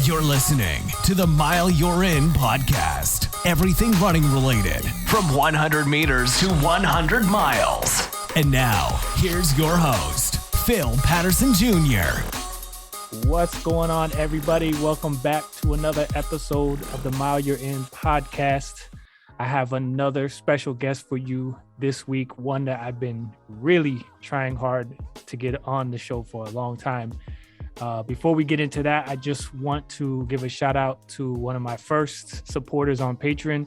You're listening to the Mile You're In podcast. Everything running related, from 100 meters to 100 miles. And now, here's your host, Phil Patterson Jr. What's going on, everybody? Welcome back to another episode of the Mile You're In podcast. I have another special guest for you this week, one that I've been really trying hard to get on the show for a long time. Before we get into that, I just want to give a shout out to one of my first supporters on Patreon,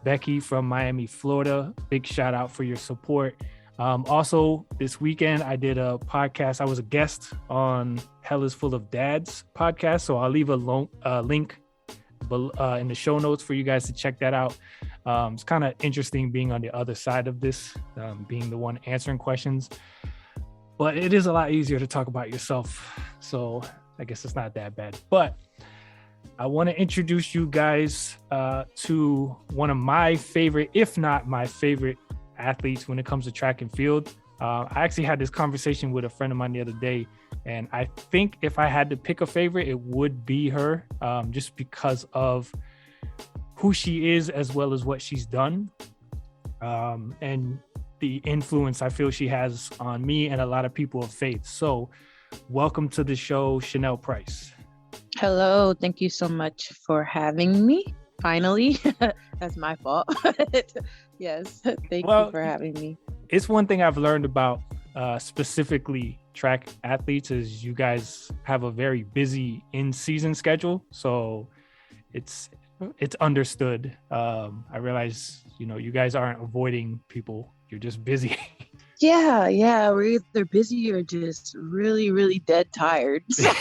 Becky from Miami, Florida. Big shout out for your support. Also, this weekend, I did a podcast. I was a guest on Hell is Full of Dads podcast. So I'll leave a link in the show notes for you guys to check that out. It's kind of interesting being on the other side of this, being the one answering questions. But it is a lot easier to talk about yourself. So I guess it's not that bad. But I want to introduce you guys to one of my favorite, if not my favorite athletes when it comes to track and field. I actually had this conversation with a friend of mine the other day. And I think if I had to pick a favorite, it would be her, just because of who she is as well as what she's done. And the influence I feel she has on me and a lot of people of faith. So welcome to the show, Chanelle Price. Hello. Thank you so much for having me. Finally, that's my fault. Yes. Thank you for having me. It's one thing I've learned about specifically track athletes is you guys have a very busy in-season schedule. So it's understood. I realize, you guys aren't avoiding people. You're just busy. Yeah. We're either busy or just really, really dead tired. So,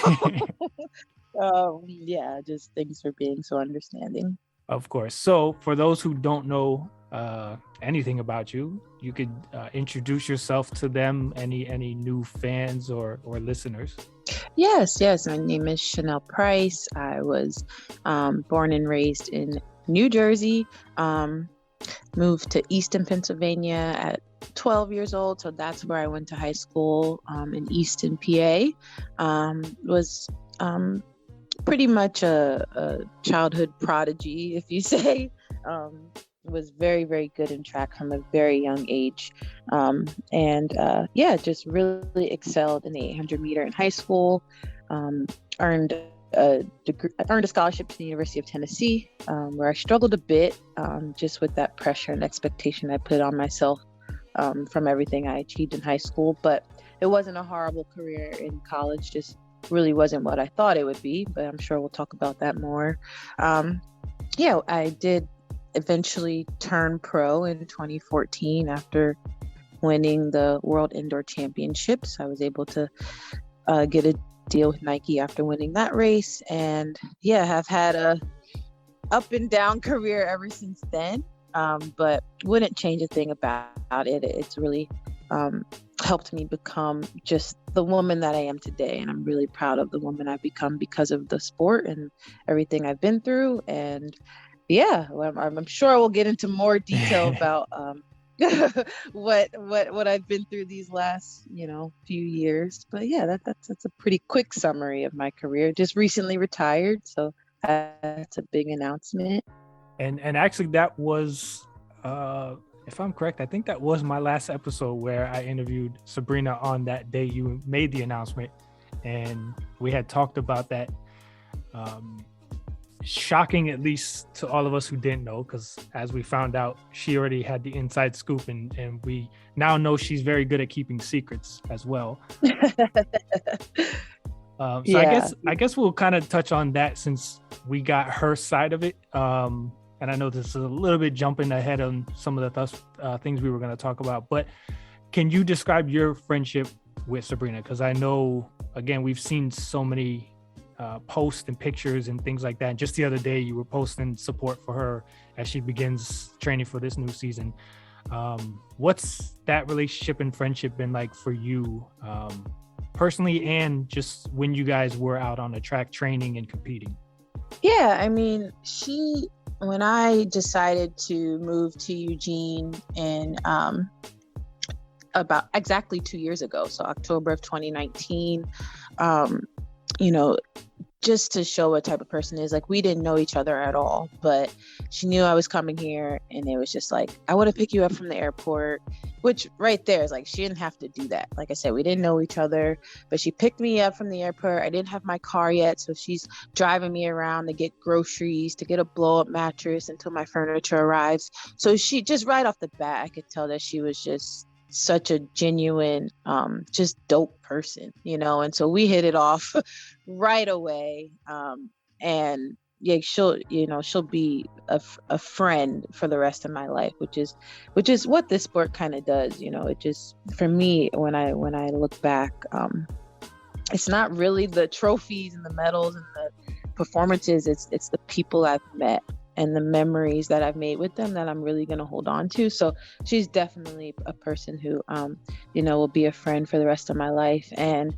just thanks for being so understanding. Of course. So for those who don't know anything about you, you could introduce yourself to them, any new fans or listeners. Yes. My name is Chanelle Price. I was born and raised in New Jersey. Moved to Easton, Pennsylvania at 12 years old. So that's where I went to high school in Easton, PA. Was pretty much a childhood prodigy, if you say. Was very, very good in track from a very young age. Just really excelled in the 800 meter in high school. Earned a scholarship to the University of Tennessee, where I struggled a bit just with that pressure and expectation I put on myself from everything I achieved in high school. But it wasn't a horrible career in college, just really wasn't what I thought it would be, but I'm sure we'll talk about that more. I did eventually turn pro in 2014 after winning the World Indoor Championships. I was able to get a deal with Nike after winning that race, and have had a up and down career ever since then, but wouldn't change a thing about it. It's really helped me become just the woman that I am today, and I'm really proud of the woman I've become because of the sport and everything I've been through. And I'm sure we'll get into more detail about what I've been through these last few years. But that's a pretty quick summary of my career. Just recently retired, so that's a big announcement. And actually that was if I'm correct, I think that was my last episode where I interviewed Sabrina on that day you made the announcement, and we had talked about that. Shocking, at least to all of us who didn't know, because as we found out, she already had the inside scoop, and we now know she's very good at keeping secrets as well. I guess we'll kind of touch on that since we got her side of it. And I know this is a little bit jumping ahead on some of the things we were going to talk about, but can you describe your friendship with Sabrina? Because I know, again, we've seen so many posts and pictures and things like that. And just the other day, you were posting support for her as she begins training for this new season. What's that relationship and friendship been like for you personally, and just when you guys were out on the track training and competing? When I decided to move to Eugene in about exactly 2 years ago, so October of 2019, just to show what type of person is, like, we didn't know each other at all, but she knew I was coming here, and it was just like, I want to pick you up from the airport, which right there is like, she didn't have to do that. Like I said, we didn't know each other, but she picked me up from the airport. I didn't have my car yet, so she's driving me around to get groceries, to get a blow-up mattress until my furniture arrives. So she just, right off the bat, I could tell that she was just such a genuine, just dope person, and so we hit it off right away. And yeah, she'll be a friend for the rest of my life, which is what this sport kind of does. It just, for me, when I look back, it's not really the trophies and the medals and the performances, it's the people I've met and the memories that I've made with them that I'm really going to hold on to. So she's definitely a person who, will be a friend for the rest of my life. And,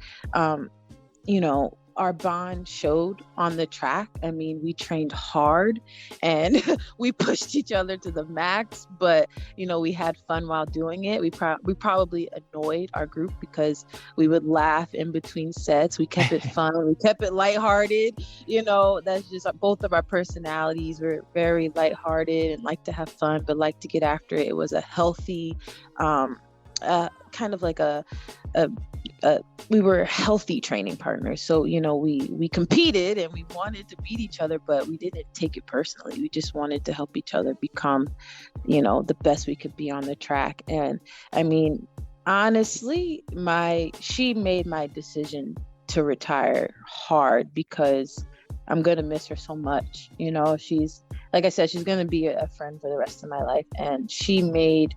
our bond showed on the track. I mean, we trained hard and we pushed each other to the max, but, we had fun while doing it. We probably annoyed our group because we would laugh in between sets. We kept it fun. We kept it lighthearted. That's just both of our personalities. We're very lighthearted and like to have fun, but like to get after it. It was a healthy, kind of like we were healthy training partners. So, we competed and we wanted to beat each other, but we didn't take it personally. We just wanted to help each other become, the best we could be on the track. And I mean, honestly, she made my decision to retire hard because I'm going to miss her so much. She's, like I said, she's going to be a friend for the rest of my life. And she made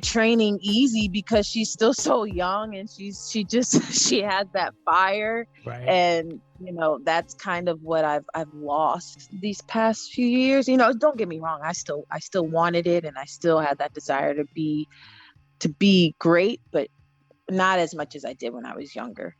training easy because she's still so young and she has that fire. Right. And that's kind of what I've lost these past few years. Don't get me wrong, I still wanted it, and I still had that desire to be great, but not as much as I did when I was younger.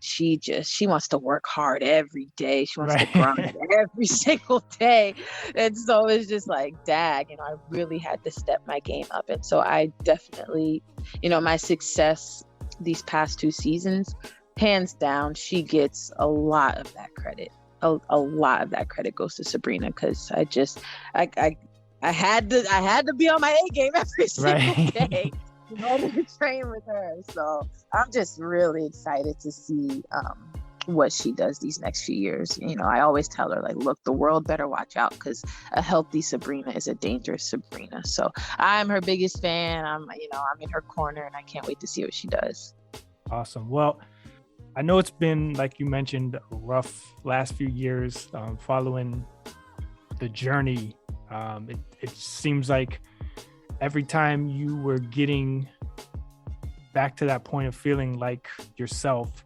She wants to work hard every day. She wants to grind every single day. And so it's just like, dag, I really had to step my game up. And so I definitely, my success these past 2 seasons, hands down, she gets a lot of that credit. A lot of that credit goes to Sabrina, because I had to be on my A game every single day. In order to train with her. So I'm just really excited to see what she does these next few years. I always tell her, like, look, the world better watch out, because a healthy Sabrina is a dangerous Sabrina. So I'm her biggest fan. I'm in her corner, and I can't wait to see what she does. Awesome. Well, I know it's been, like you mentioned, a rough last few years following the journey. It seems like every time you were getting back to that point of feeling like yourself,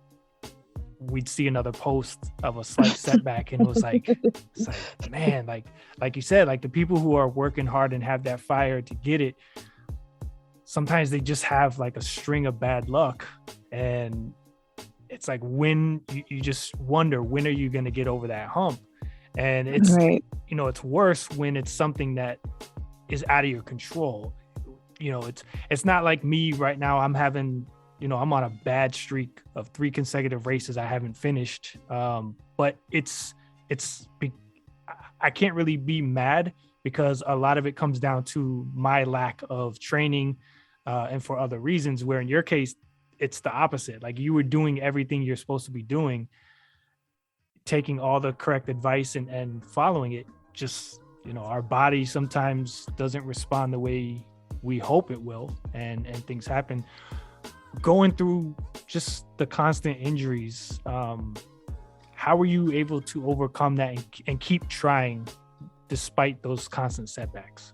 we'd see another post of a slight setback, and it's like, man, like you said, like the people who are working hard and have that fire to get it, sometimes they just have like a string of bad luck, and it's like, when you just wonder, when are you going to get over that hump? And it's right. It's worse when it's something that is out of your control. It's not like me right now. I'm having, I'm on a bad streak of 3 consecutive races I haven't finished. But I can't really be mad, because a lot of it comes down to my lack of training and for other reasons, where in your case, it's the opposite. Like, you were doing everything you're supposed to be doing, taking all the correct advice and following it. Just, our body sometimes doesn't respond the way we hope it will, and things happen. Going through just the constant injuries, how were you able to overcome that and keep trying despite those constant setbacks?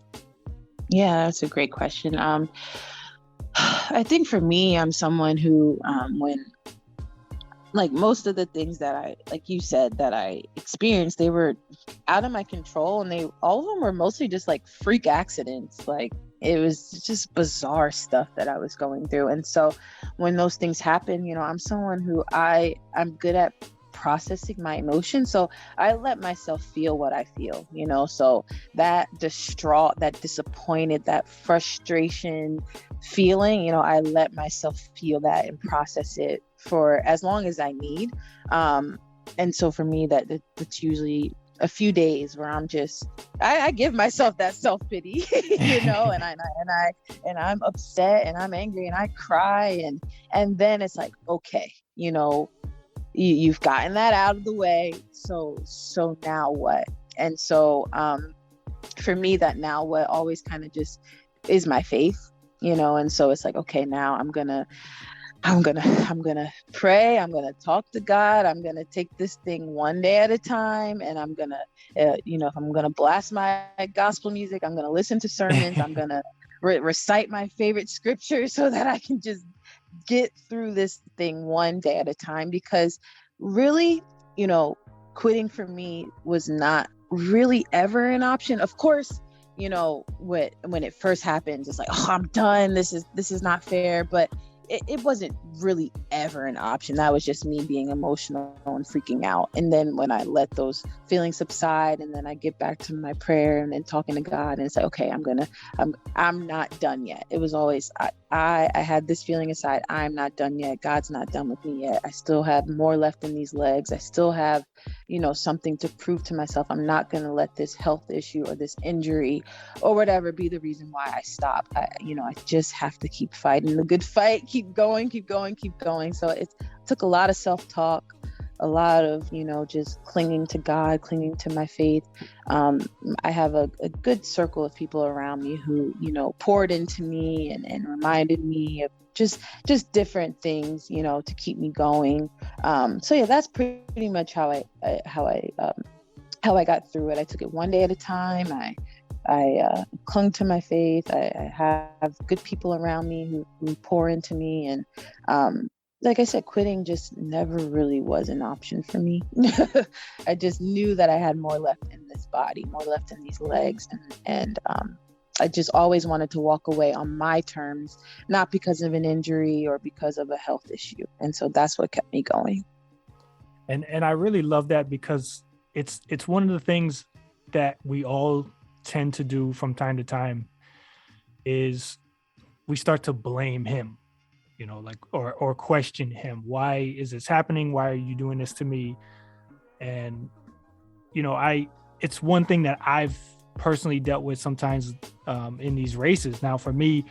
Yeah, that's a great question. I think for me, I'm someone who, when, like, most of the things that like you said, that I experienced, they were out of my control, and all of them were mostly just like freak accidents. Like, it was just bizarre stuff that I was going through. And so when those things happen, I'm someone who I'm good at processing my emotions. So I let myself feel what I feel, so that distraught, that disappointed, that frustration feeling, I let myself feel that and process it for as long as I need. And so for me, that's usually a few days where I'm just, I give myself that self-pity, and I'm upset and I'm angry and I cry, and then it's like, okay, you've gotten that out of the way. So now what? And so, for me, that now what always kind of just is my faith, and so it's like, okay, now I'm gonna pray. I'm gonna talk to God. I'm gonna take this thing one day at a time, and I'm gonna, if I'm gonna blast my gospel music, I'm gonna listen to sermons. I'm gonna recite my favorite scripture so that I can just get through this thing one day at a time. Because really, quitting for me was not really ever an option. Of course, when it first happened, it's like, oh, I'm done. This is not fair. But it wasn't really ever an option. That was just me being emotional and freaking out. And then when I let those feelings subside, and then I get back to my prayer and then talking to God, and it's like, okay, I'm not done yet. It was always, I had this feeling inside, I'm not done yet. God's not done with me yet. I still have more left in these legs. I still have, something to prove to myself. I'm not going to let this health issue or this injury or whatever be the reason why I stop. I just have to keep fighting the good fight, keep going. So it took a lot of self-talk, a lot of, just clinging to God, clinging to my faith. I have a good circle of people around me who, poured into me and reminded me of just different things, to keep me going. So yeah, that's pretty much how I got through it. I took it one day at a time. I clung to my faith. I have good people around me who pour into me. And like I said, quitting just never really was an option for me. I just knew that I had more left in this body, more left in these legs. And I just always wanted to walk away on my terms, not because of an injury or because of a health issue. And so that's what kept me going. And I really love that, because it's one of the things that we all tend to do from time to time is we start to blame him, or question him. Why is this happening? Why are you doing this to me? And, it's one thing that I've personally dealt with sometimes in these races. Now, for me,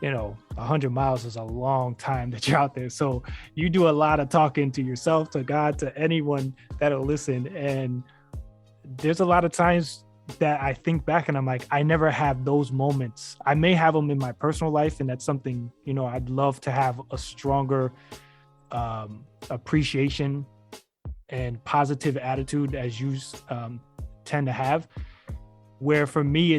100 miles is a long time that you're out there. So you do a lot of talking to yourself, to God, to anyone that'll listen. And there's a lot of times that I think back and I'm like, I never have those moments. I may have them in my personal life, and that's something, I'd love to have a stronger appreciation and positive attitude, as you tend to have, where for me,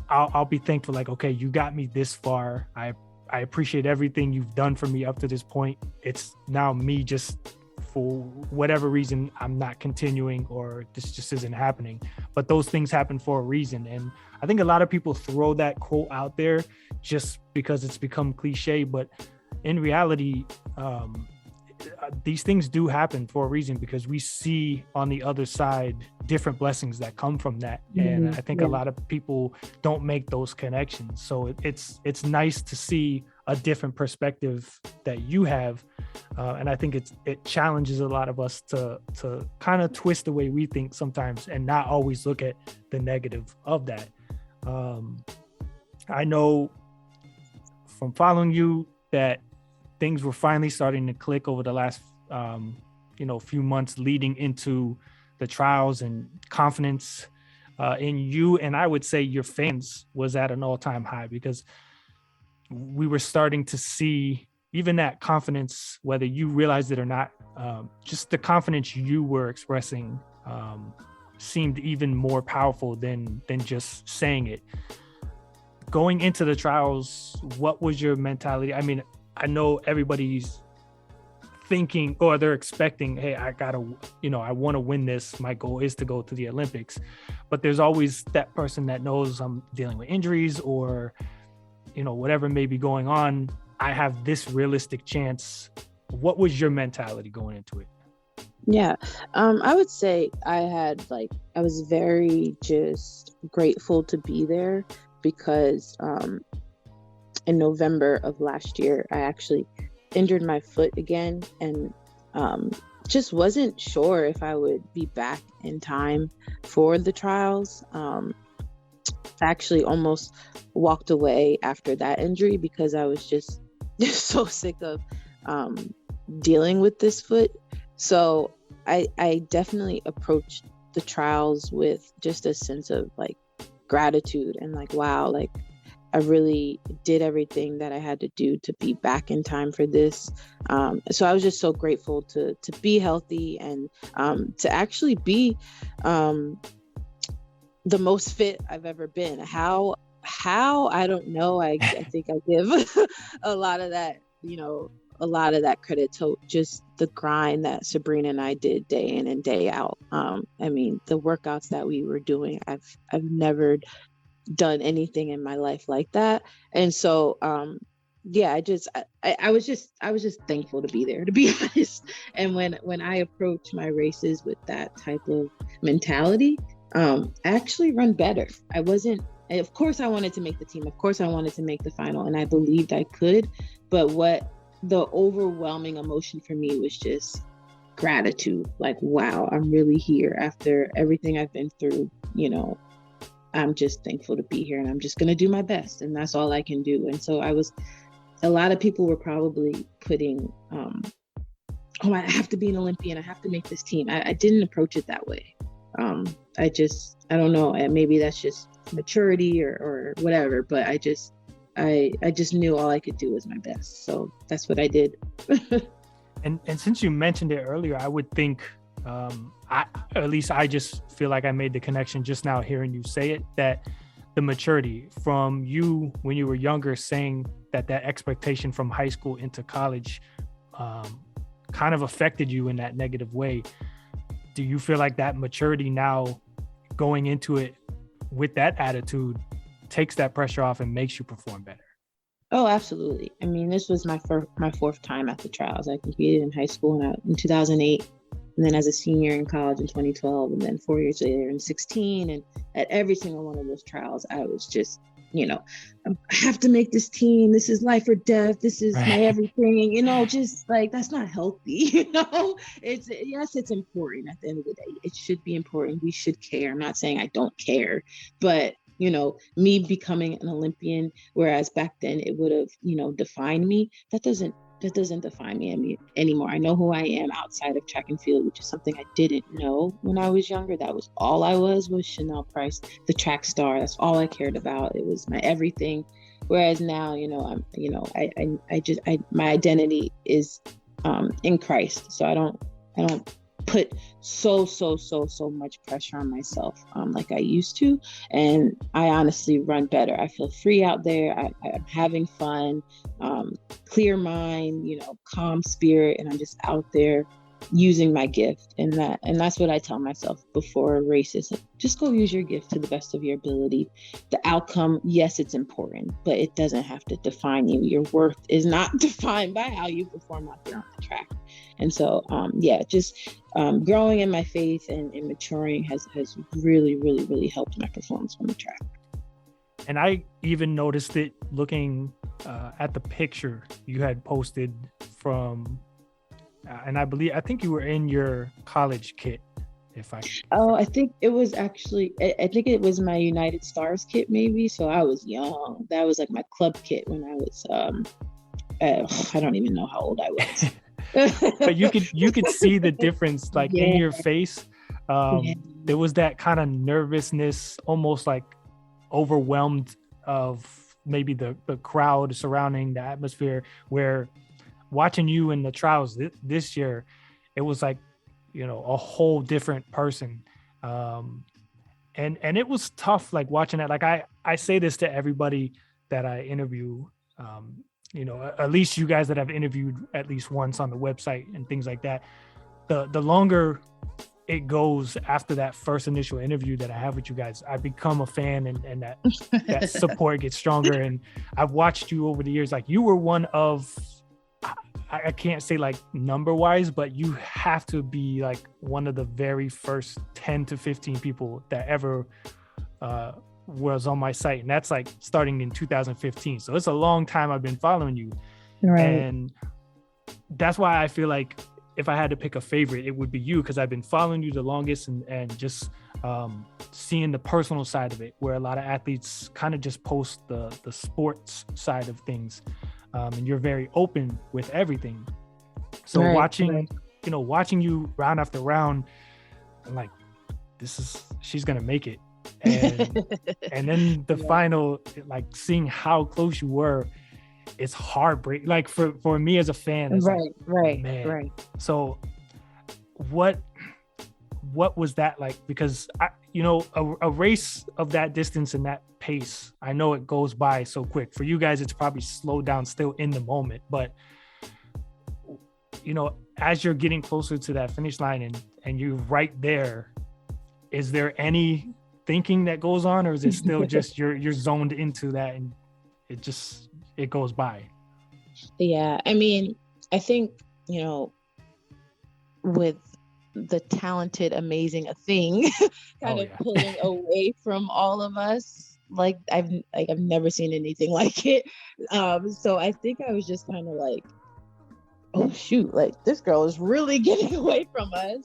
I'll be thankful, like, okay, you got me this far. I appreciate everything you've done for me up to this point. It's now me just, for whatever reason, I'm not continuing, or this just isn't happening. But those things happen for a reason. And I think a lot of people throw that quote out there just because it's become cliche. But in reality, these things do happen for a reason, because we see on the other side different blessings that come from that. And I think a lot of people don't make those connections. So it's nice to see a different perspective that you have. And I think it challenges a lot of us to kind of twist the way we think sometimes, and not always look at the negative of that. I know from following you that things were finally starting to click over the last, few months leading into the trials, and confidence in you, and I would say your fans, was at an all-time high, because we were starting to see even that confidence, whether you realized it or not, just the confidence you were expressing seemed even more powerful than just saying it. Going into the trials, what was your mentality? I mean, I know everybody's thinking, or they're expecting, hey, I want to win this. My goal is to go to the Olympics. But there's always that person that knows I'm dealing with injuries, or, whatever may be going on. I have this realistic chance. What was your mentality going into it? Yeah, I would say I was very just grateful to be there, because in November of last year, I actually injured my foot again. And just wasn't sure if I would be back in time for the trials. I actually almost walked away after that injury because I was just so sick of dealing with this foot. So I definitely approached the trials with just a sense of like gratitude and like, wow, like I really did everything that I had to do to be back in time for this. So I was just so grateful to be healthy and to actually be the most fit I've ever been. How I don't know. I think I give a lot of that, a lot of that credit to just the grind that Sabrina and I did day in and day out. I mean, the workouts that we were doing, I've never done anything in my life like that. And so yeah, I was just thankful to be there, to be honest. And when I approach my races with that type of mentality, I actually run better. Of course I wanted to make the team, of course I wanted to make the final, and I believed I could, but what the overwhelming emotion for me was just gratitude. Like, wow, I'm really here after everything I've been through. I'm just thankful to be here, and I'm just going to do my best, and that's all I can do. And so a lot of people were probably putting, I have to be an Olympian, I have to make this team. I didn't approach it that way. I don't know, maybe that's just maturity or whatever, but I just knew all I could do was my best. So that's what I did. And since you mentioned it earlier, I would think, at least I just feel like I made the connection just now hearing you say it, that the maturity from you when you were younger, saying that expectation from high school into college kind of affected you in that negative way. Do you feel like that maturity now going into it with that attitude takes that pressure off and makes you perform better? Oh, absolutely. I mean, this was my fourth time at the trials. I competed in high school in 2008, and then as a senior in college in 2012, and then 4 years later in 2016. And at every single one of those trials, I was just, I have to make this team. This is life or death. This is my everything, just like, that's not healthy. It's important at the end of the day. It should be important. We should care. I'm not saying I don't care, but me becoming an Olympian, whereas back then it would have, defined me. That doesn't define me anymore. I know who I am outside of track and field, which is something I didn't know when I was younger. That was all I was Chanelle Price, the track star. That's all I cared about. It was my everything. Whereas now, my identity is in Christ. So I don't put so much pressure on myself like I used to, and I honestly run better. I feel free out there. I'm having fun, clear mind, calm spirit, and I'm just out there using my gift. And that's what I tell myself before races. Just go use your gift to the best of your ability. The outcome, yes, it's important, but it doesn't have to define you. Your worth is not defined by how you perform out there on the track. And so, growing in my faith and maturing has really, really, really helped my performance on the track. And I even noticed it looking at the picture you had posted from, and I think you were in your college kit. I think it was actually, I think it was my United Stars kit maybe. So I was young. That was like my club kit when I was, I don't even know how old I was. But you could see the difference, like in your face. There was that kind of nervousness, almost like overwhelmed of maybe the crowd surrounding the atmosphere, where watching you in the trials this year, it was like, a whole different person. And it was tough, like watching that. Like I say this to everybody that I interview, at least you guys that I've interviewed at least once on the website and things like that, the longer it goes after that first initial interview that I have with you guys, I become a fan, and that support gets stronger. And I've watched you over the years. Like, you were one of, I can't say like number wise, but you have to be like one of the very first 10 to 15 people that ever was on my site. And that's like starting in 2015. So it's a long time I've been following you. Right. And that's why I feel like if I had to pick a favorite, it would be you, because I've been following you the longest, and just seeing the personal side of it, where a lot of athletes kind of just post the sports side of things, and you're very open with everything. So watching you round after round, I'm like, she's gonna make it. And then the final, like seeing how close you were, it's heartbreaking. Like for me as a fan, it's right. So what was that like? Because a race of that distance and that pace, I know it goes by so quick. For you guys, it's probably slowed down still in the moment, but as you're getting closer to that finish line and you're right there, is there any thinking that goes on, or is it still just you're zoned into that and it goes by? Yeah, I mean, I think with the talented, amazing thing pulling away from all of us, like I've never seen anything like it. So I think I was just kind of like, oh shoot, like this girl is really getting away from us.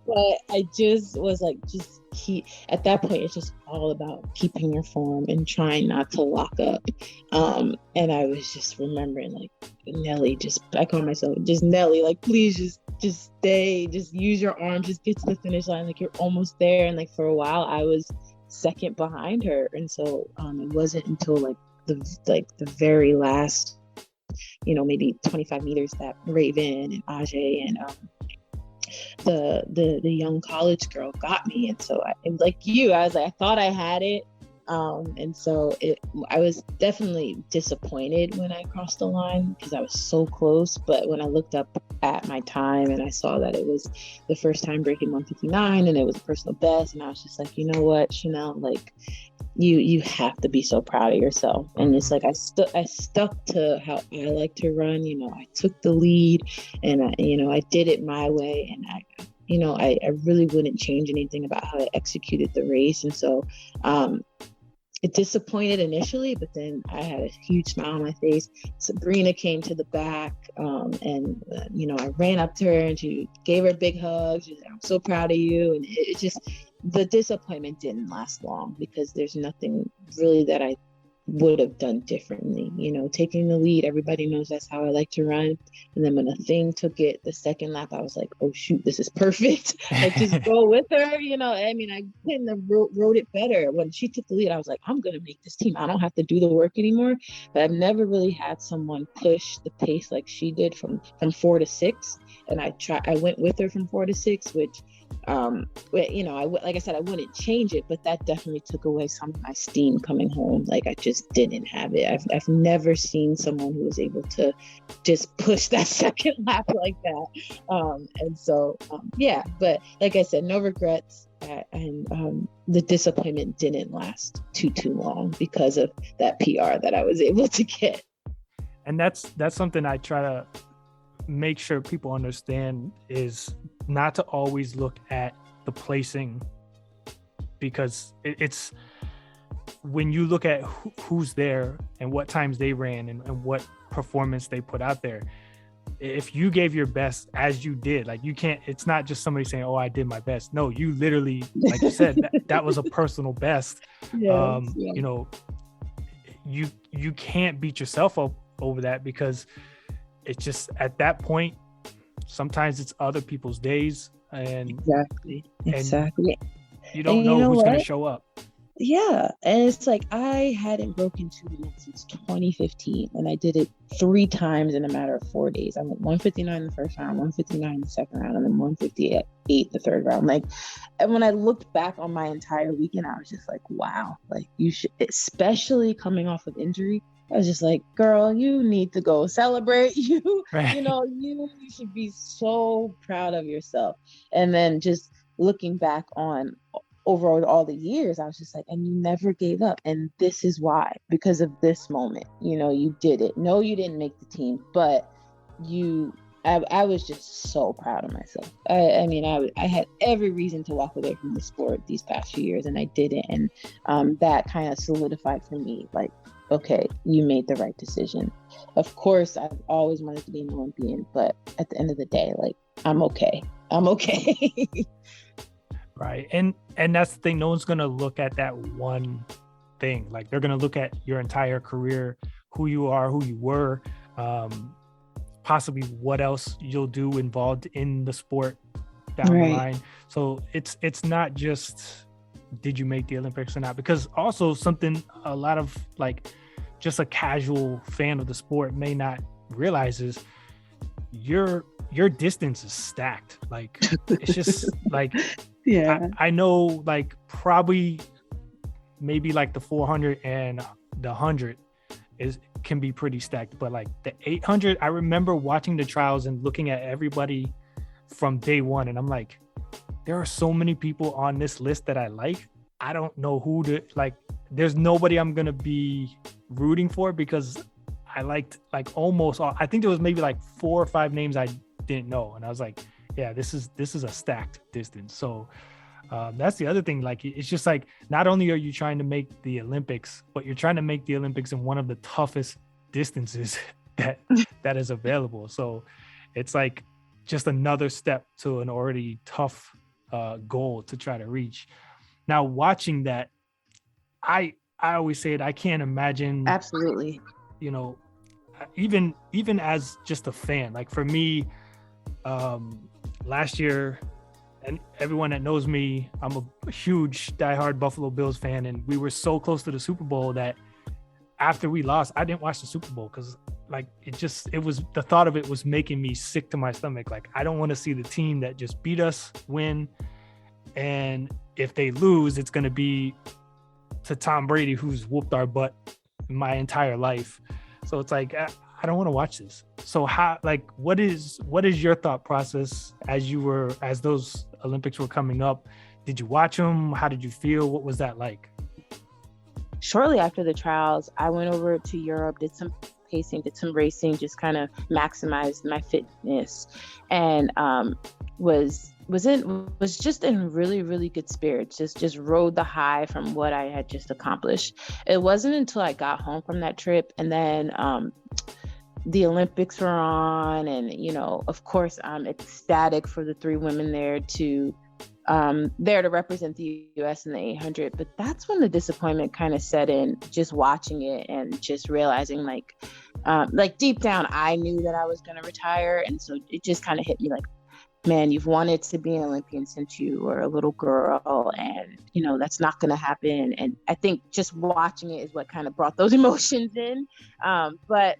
But I just was like, at that point, it's just all about keeping your form and trying not to lock up. And I was just remembering, like, Nelly, I call myself just Nelly, like, please just stay, just use your arm, just get to the finish line, like you're almost there. And like for a while I was second behind her. And so it wasn't until the very last, maybe 25 meters that Raven and Ajay and the young college girl got me. And so I was like, I thought I had it. And so I was definitely disappointed when I crossed the line because I was so close. But when I looked up at my time and I saw that it was the first time breaking 1:59 and it was a personal best, and I was just like, you know what, Chanelle, like you have to be so proud of yourself. And it's like I stuck to how I like to run. I took the lead and I did it my way, and I really wouldn't change anything about how I executed the race. And so it disappointed initially, but then I had a huge smile on my face. Sabrina came to the back, and I ran up to her and she gave her a big hug. She said, "I'm so proud of you." And it just, the disappointment didn't last long because there's nothing really that I would have done differently. Taking the lead, everybody knows that's how I like to run. And then when the thing took it the second lap, I was like, oh shoot, this is perfect. Like, just go with her. I mean, I couldn't have wrote it better. When she took the lead, I was like, I'm gonna make this team. I don't have to do the work anymore. But I've never really had someone push the pace like she did from 4 to 6. And I went with her from 4 to 6, which like I said, I wouldn't change it, but that definitely took away some of my steam coming home. Like, I just didn't have it. I've never seen someone who was able to just push that second lap like that. And so, but like I said, no regrets. And the disappointment didn't last too long because of that PR that I was able to get. And that's something I try to make sure people understand, is not to always look at the placing, because it's when you look at who's there and what times they ran and what performance they put out there. If you gave your best as you did, like, you can't, it's not just somebody saying, oh, I did my best. No, you literally, like you said, that was a personal best. Yes, yeah. You can't beat yourself up over that, because it's just, at that point, sometimes it's other people's days, and exactly. You don't know who's going to show up. Yeah. And it's like, I hadn't broken 2 minutes since 2015, and I did it 3 times in a matter of 4 days. I went 1:59 the first round, 1:59 the second round, and then 1:58 the third round. Like, and when I looked back on my entire weekend, I was just like, wow, like, you should, especially coming off of injury, I was just like, girl, you need to go celebrate. Right. You should be so proud of yourself. And then just looking back on over all the years, I was just like, and you never gave up. And this is why, because of this moment, you did it. No, you didn't make the team, but I was just so proud of myself. I had every reason to walk away from the sport these past few years, and I didn't. And that kind of solidified for me, like, okay, you made the right decision. Of course, I've always wanted to be an Olympian, but at the end of the day, like, I'm okay. I'm okay. Right. And that's the thing. No one's going to look at that one thing. Like, they're going to look at your entire career, who you are, who you were, possibly what else you'll do involved in the sport down the line. So it's not just, did you make the Olympics or not? Because also something a lot of, like, just a casual fan of the sport may not realize is your distance is stacked. Like, it's just like, yeah, I know, like, probably maybe like the 400 and the 100 can be pretty stacked, but like the 800, I remember watching the trials and looking at everybody from day one, and I'm like, there are so many people on this list that I like. I don't know who to like. There's nobody I'm gonna be rooting for, because I liked, like, almost all. I think there was maybe like 4 or 5 names I didn't know, and I was like, yeah, this is a stacked distance. So that's the other thing. Like, it's just like, not only are you trying to make the Olympics, but you're trying to make the Olympics in one of the toughest distances that is available. So it's like just another step to an already tough goal to try to reach. Now, watching that, I always say it, I can't imagine. Absolutely. You know, even as just a fan, like for me, last year, and everyone that knows me, I'm a huge diehard Buffalo Bills fan, and we were so close to the Super Bowl that after we lost, I didn't watch the Super Bowl, because like it was the thought of it was making me sick to my stomach. Like, I don't want to see the team that just beat us win, and if they lose, it's going to be to Tom Brady, who's whooped our butt my entire life. So it's like, I don't want to watch this. So how, like, what is your thought process as those Olympics were coming up? Did you watch them? How did you feel? What was that like? Shortly after the trials, I went over to Europe, did some pacing, did some racing, just kind of maximized my fitness, and was just in really, really good spirits. Just rode the high from what I had just accomplished. It wasn't until I got home from that trip, and then the Olympics were on, and, you know, of course, I'm ecstatic for the 3 women there to represent the U.S. in the 800. But that's when the disappointment kind of set in, just watching it and just realizing, like deep down, I knew that I was going to retire. And so it just kind of hit me like, man, you've wanted to be an Olympian since you were a little girl, and, you know, that's not going to happen. And I think just watching it is what kind of brought those emotions in. But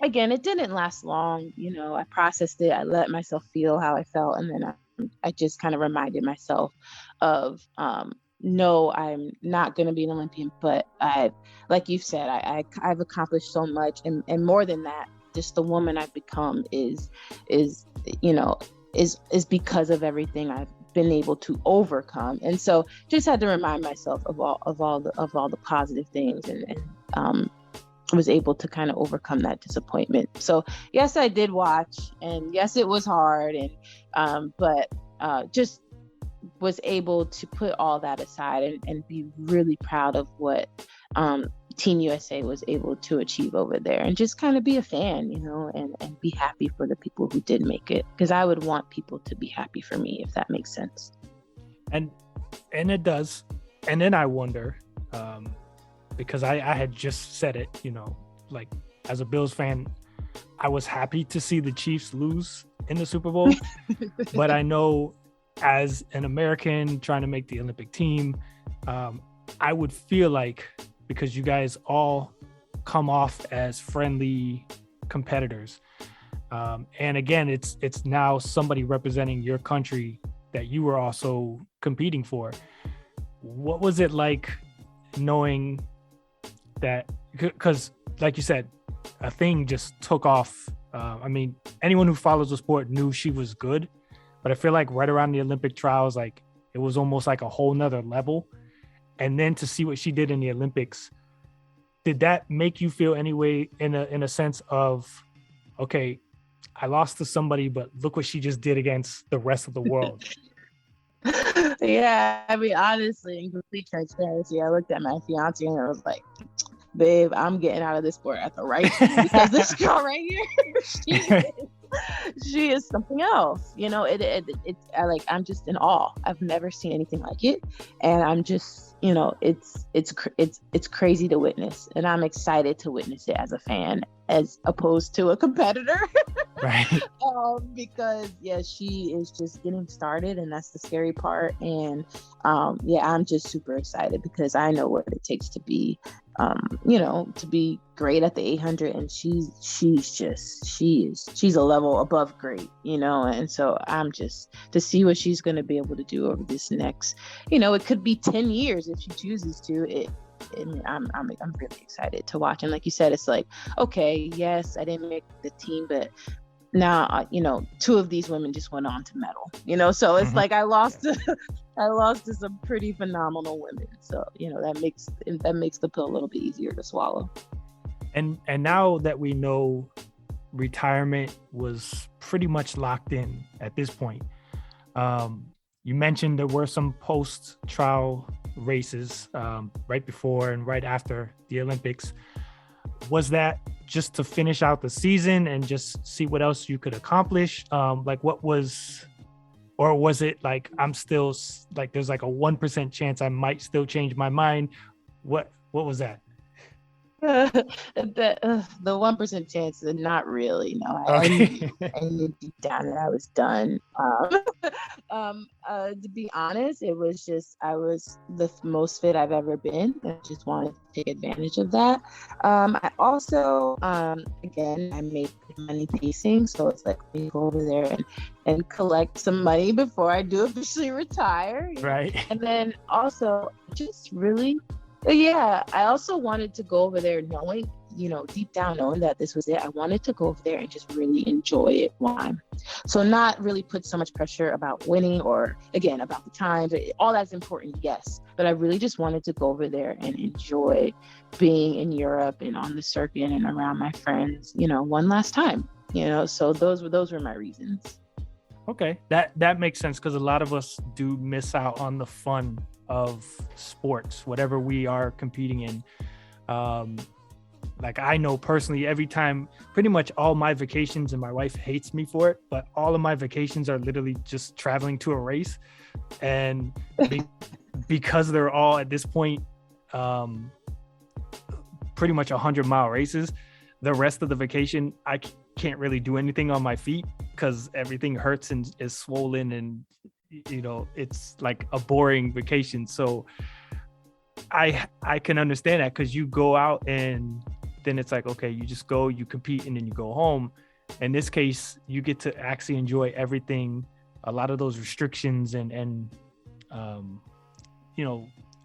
again, it didn't last long. You know, I processed it. I let myself feel how I felt. And then I just kind of reminded myself of, no, I'm not going to be an Olympian, but like you said, I've accomplished so much, and more than that, just the woman I've become is because of everything I've been able to overcome. And so just had to remind myself of all the positive things, and was able to kind of overcome that disappointment. So yes, I did watch, and yes, it was hard, and but just was able to put all that aside and be really proud of what Team USA was able to achieve over there, and just kind of be a fan, you know, and be happy for the people who did make it, because I would want people to be happy for me, if that makes sense. And it does. And then I wonder, because I had just said it, you know, like, as a Bills fan, I was happy to see the Chiefs lose in the Super Bowl, but I know as an American trying to make the Olympic team, I would feel like, because you guys all come off as friendly competitors, and again, it's now somebody representing your country that you were also competing for. What was it like knowing that, because like you said, a thing just took off? I mean, anyone who follows the sport knew she was good, but I feel like right around the Olympic trials, like, it was almost like a whole nother level. And then to see what she did in the Olympics, did that make you feel anyway, in a sense of, okay, I lost to somebody, but look what she just did against the rest of the world? Yeah, I mean, honestly, in complete transparency, I looked at my fiance and I was like, babe, I'm getting out of this sport at the right time, because this girl right here, she is something else. I'm just in awe. I've never seen anything like it, and I'm just, it's crazy to witness, and I'm excited to witness it as a fan, as opposed to a competitor. Right. Because she is just getting started, and that's the scary part. And I'm just super excited, because I know what it takes to be to be great at the 800, and she's a level above great, and so I'm just to see what she's going to be able to do over this next, it could be 10 years if she chooses to. I'm really excited to watch. And like you said, it's like, okay, yes, I didn't make the team, but now, two of these women just went on to medal, so it's like I lost to some pretty phenomenal women. So, that makes the pill a little bit easier to swallow. And now that we know retirement was pretty much locked in at this point, you mentioned there were some post-trial races right before and right after the Olympics. Was that just to finish out the season and just see what else you could accomplish? Or was it like, I'm still like, there's like a 1% chance I might still change my mind? What was that? The 1% chance, not really. No, Okay. I knew deep down that I was done. To be honest, it was just, I was the most fit I've ever been, and I just wanted to take advantage of that. I also, again, I made money pacing, so it's like, let me go over there and collect some money before I do officially retire. Right. And then also, just really, I also wanted to go over there knowing, deep down knowing that this was it. I wanted to go over there and just really enjoy it. Why? So not really put so much pressure about winning, or again, about the times. All that's important, yes. But I really just wanted to go over there and enjoy being in Europe and on the circuit and around my friends, one last time, so those were my reasons. Okay. That makes sense, because a lot of us do miss out on the fun of sports, whatever we are competing in. Like, I know personally, every time, pretty much all my vacations, and my wife hates me for it, but all of my vacations are literally just traveling to a race. And because they're all at this point pretty much 100-mile races, the rest of the vacation I can't really do anything on my feet, because everything hurts and is swollen, and it's like a boring vacation. So I can understand that, because you go out and then it's like, okay, you just go, you compete, and then you go home. In this case, you get to actually enjoy everything. A lot of those restrictions and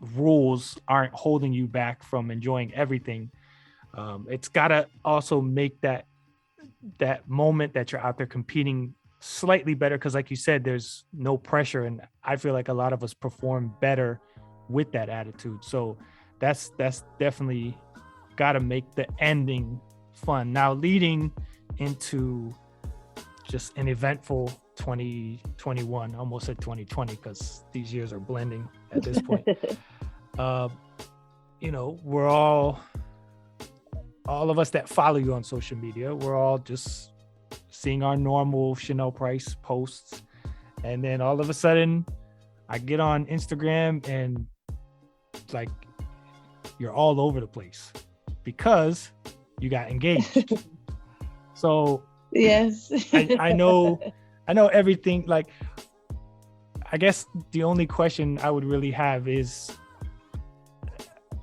rules aren't holding you back from enjoying everything. It's gotta also make that moment that you're out there competing slightly better, because like you said, there's no pressure, and I feel like a lot of us perform better with that attitude. So that's definitely got to make the ending fun. Now, leading into just an eventful 2021, almost at 2020, because these years are blending at this point. We're all of us that follow you on social media, we're all just seeing our normal Chanelle Price posts, and then all of a sudden I get on Instagram and like, you're all over the place because you got engaged. So yes, I know everything. Like, I guess the only question I would really have is,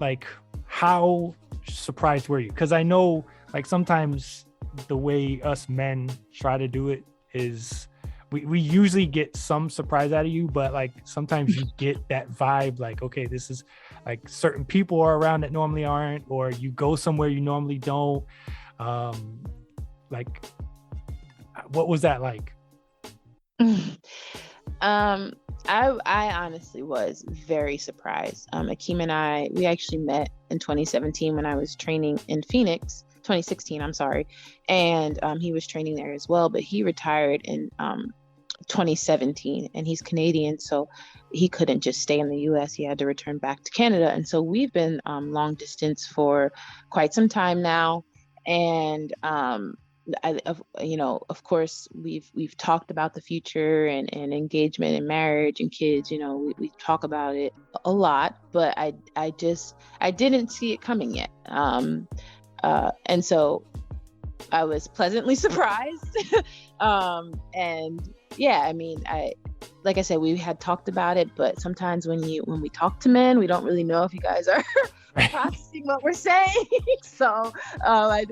like, how surprised were you? Because I know, like, sometimes the way us men try to do it is we usually get some surprise out of you, but like sometimes you get that vibe, like, okay, this is like certain people are around that normally aren't, or you go somewhere you normally don't. Like, what was that like? I honestly was very surprised. Akeem and I, we actually met in 2017 when I was training in Phoenix, 2016, I'm sorry. And he was training there as well, but he retired in 2017, and he's Canadian, so he couldn't just stay in the US. He had to return back to Canada. And so we've been long distance for quite some time now. And of course, we've talked about the future and engagement and marriage and kids. We talk about it a lot, but I didn't see it coming yet. And so I was pleasantly surprised. And yeah, I mean, like I said, we had talked about it, but sometimes when we talk to men, we don't really know if you guys are processing what we're saying. So I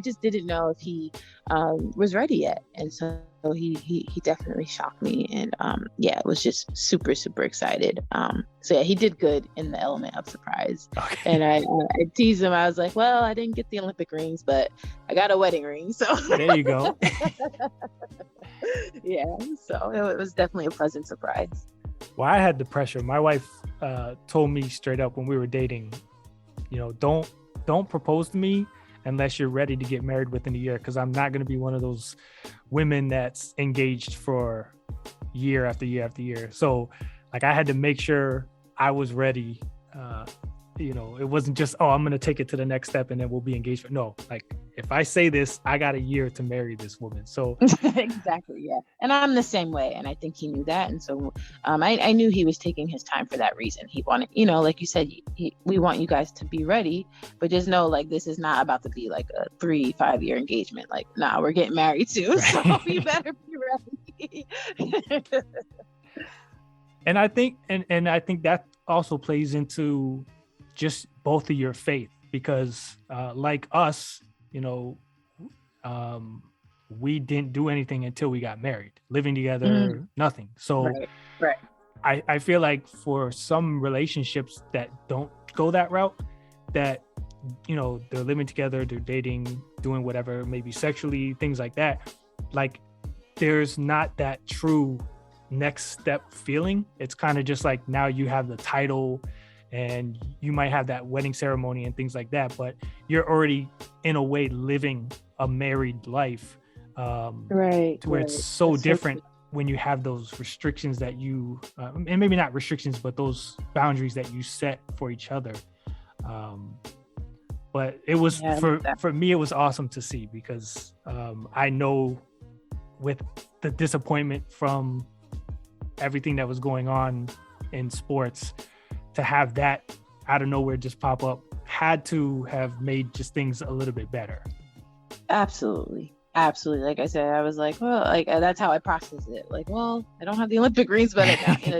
just didn't know if he was ready yet. And so he definitely shocked me. And it was just super, super excited. So yeah, he did good in the element of surprise. Okay. And I teased him. I was like, well, I didn't get the Olympic rings, but I got a wedding ring. So there you go. Yeah, so it was definitely a pleasant surprise. Well, I had the pressure. My wife told me straight up when we were dating, don't propose to me unless you're ready to get married within a year, because I'm not going to be one of those women that's engaged for year after year after year. So like I had to make sure I was ready. It wasn't just, I'm going to take it to the next step and then we'll be engaged. No, like if I say this, I got a year to marry this woman. So exactly. Yeah. And I'm the same way. And I think he knew that. And so I knew he was taking his time for that reason. He wanted, like you said, we want you guys to be ready, but just know like, this is not about to be like a 3-5 year engagement. Like, nah, we're getting married too. Right. So you better be ready. And I think, and I think that also plays into just both of your faith, because like us, we didn't do anything until we got married, living together, nothing. So right. I feel like for some relationships that don't go that route, that, they're living together, they're dating, doing whatever, maybe sexually, things like that. Like there's not that true next step feeling. It's kind of just like now you have the title and you might have that wedding ceremony and things like that, but you're already in a way living a married life, right? To where it's so That's different when you have those restrictions that you, and maybe not restrictions, but those boundaries that you set for each other. But it was for me, it was awesome to see, because I know with the disappointment from everything that was going on in sports, to have that out of nowhere just pop up had to have made just things a little bit better. Absolutely. Like I said, I was like, well, like that's how I process it. Like, well, I don't have the Olympic rings, but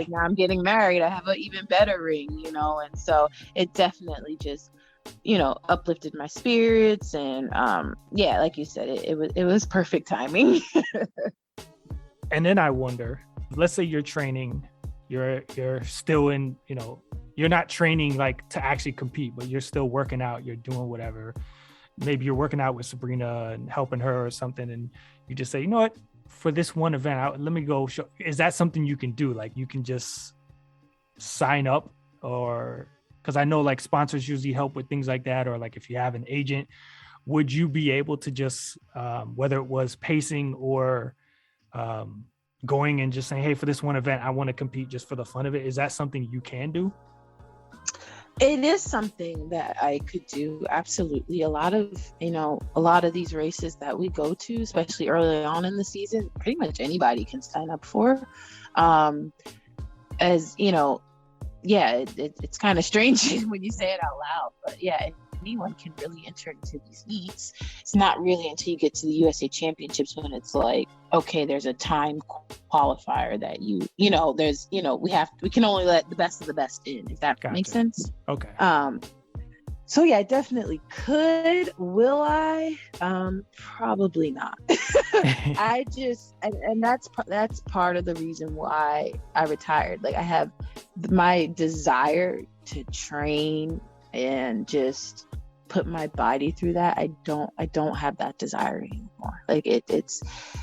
now I'm getting married. I have an even better ring, and so it definitely just, uplifted my spirits. And like you said, it was perfect timing. And then I wonder, let's say you're training, you're still in, you're not training like to actually compete, but you're still working out, you're doing whatever. Maybe you're working out with Sabrina and helping her or something, and you just say, you know what, for this one event, let me go show. Is that something you can do? Like you can just sign up, or because I know like sponsors usually help with things like that, or like if you have an agent, would you be able to just, whether it was pacing or going and just saying, hey, for this one event, I want to compete just for the fun of it. Is that something you can do? It is something that I could do. Absolutely. A lot of these races that we go to, especially early on in the season, pretty much anybody can sign up for. It's kind of strange when you say it out loud, but yeah, anyone can really enter into these meets. It's not really until you get to the USA Championships when it's like, okay, there's a time qualifier that we can only let the best of the best in, if that makes sense. Okay. So yeah, I definitely could. Will I? Probably not. I just, and that's part of the reason why I retired. Like I have my desire to train and just put my body through that. I don't have that desire anymore. Like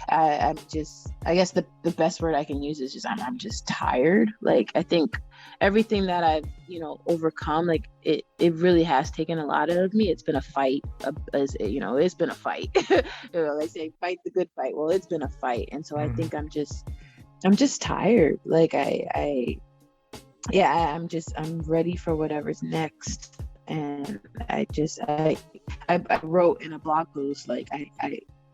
I'm just, I guess the best word I can use is just, I'm just tired. Like I think everything that I've, overcome, like it really has taken a lot out of me. It's been a fight, it's been a fight. They say fight the good fight. Well, it's been a fight. And so I think I'm just I'm just tired. Like I'm ready for whatever's next. And I wrote in a blog post, like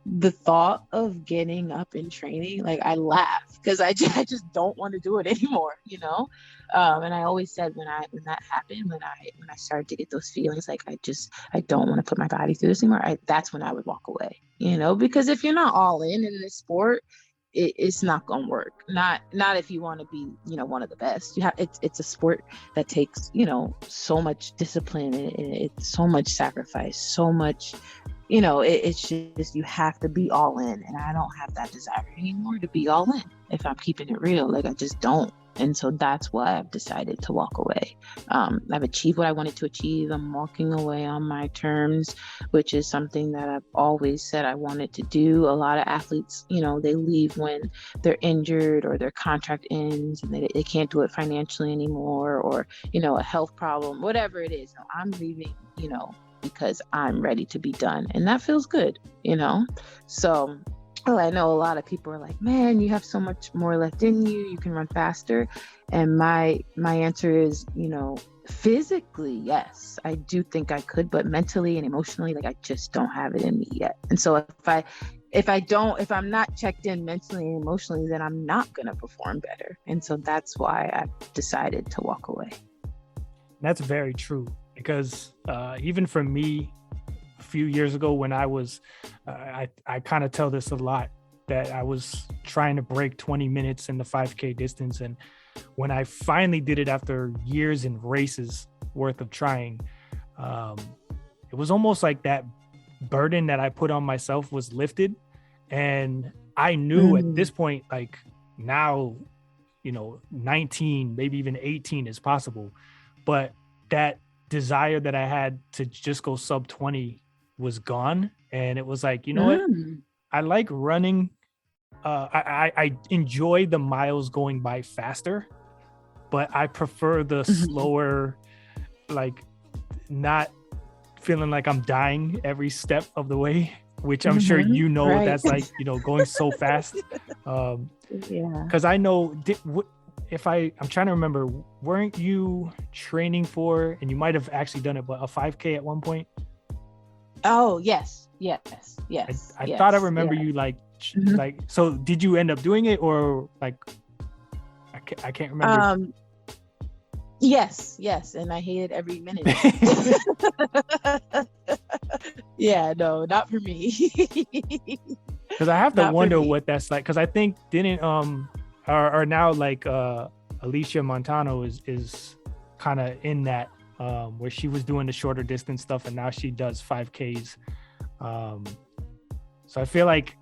the thought of getting up and training, like I laugh because I just don't want to do it anymore, you know? And I always said when that happened, when I started to get those feelings, like I don't want to put my body through this anymore. That's when I would walk away, you know, because if you're not all in this sport, it's not gonna work. Not if you want to be, you know, one of the best. It's a sport that takes, you know, so much discipline and it's so much sacrifice, so much, you know, it's just you have to be all in, and I don't have that desire anymore to be all in. If I'm keeping it real, like I just don't. And so that's why I've decided to walk away. I've achieved what I wanted to achieve. I'm walking away on my terms, which is something that I've always said I wanted to do. A lot of athletes, you know, they leave when they're injured or their contract ends and they can't do it financially anymore, or, you know, a health problem, whatever it is. No, I'm leaving, you know, because I'm ready to be done. And that feels good, you know? So I know a lot of people are like, man, you have so much more left in you. You can run faster. And my answer is, you know, physically, yes, I do think I could, but mentally and emotionally, like I just don't have it in me yet. And so if I'm not checked in mentally and emotionally, then I'm not going to perform better. And so that's why I've decided to walk away. That's very true, because even for me, a few years ago when I was, I kind of tell this a lot, that I was trying to break 20 minutes in the 5K distance. And when I finally did it after years and races worth of trying, it was almost like that burden that I put on myself was lifted. And I knew at this point, like now, you know, 19, maybe even 18 is possible. But that desire that I had to just go sub 20 was gone. And it was like, you know what? I like running. I enjoy the miles going by faster, but I prefer the slower, like not feeling like I'm dying every step of the way, which I'm sure you know, right. That's like, you know, going so fast. Because I know I'm trying to remember, weren't you training for, and you might have actually done it, but a 5K at one point? Oh, yes. I thought I remember you like, like, so did you end up doing it, or like, I can't remember. Yes. And I hated every minute. Yeah, no, not for me. Because I have to wonder what that's like. Because I think or now like Alicia Montano is kind of in that where she was doing the shorter distance stuff, and now she does 5Ks. So I feel like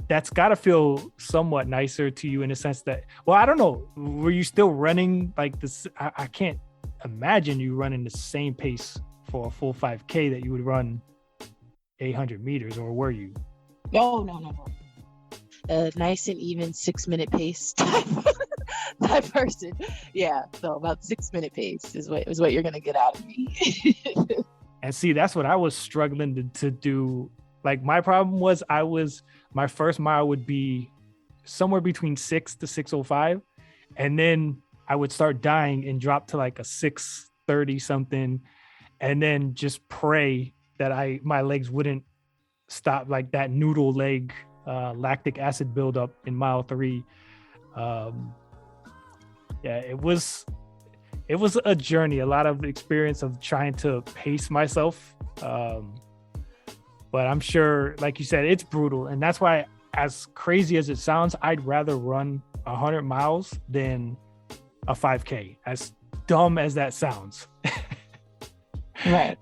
that's got to feel somewhat nicer to you in the sense that, well, I don't know, were you still running like this? I can't imagine you running the same pace for a full 5K that you would run 800 meters, or were you? No. A nice and even 6-minute pace type person. Yeah, so about 6-minute pace is what you're gonna get out of me. And see, that's what I was struggling to do. Like my problem was my first mile would be somewhere between 6 to 6:05, and then I would start dying and drop to like a 6:30 something, and then just pray that my legs wouldn't stop, like that noodle leg lactic acid buildup in mile 3. It was a journey, a lot of experience of trying to pace myself. But I'm sure, like you said, it's brutal. And that's why, as crazy as it sounds, I'd rather run 100 miles than a 5K, as dumb as that sounds. Right.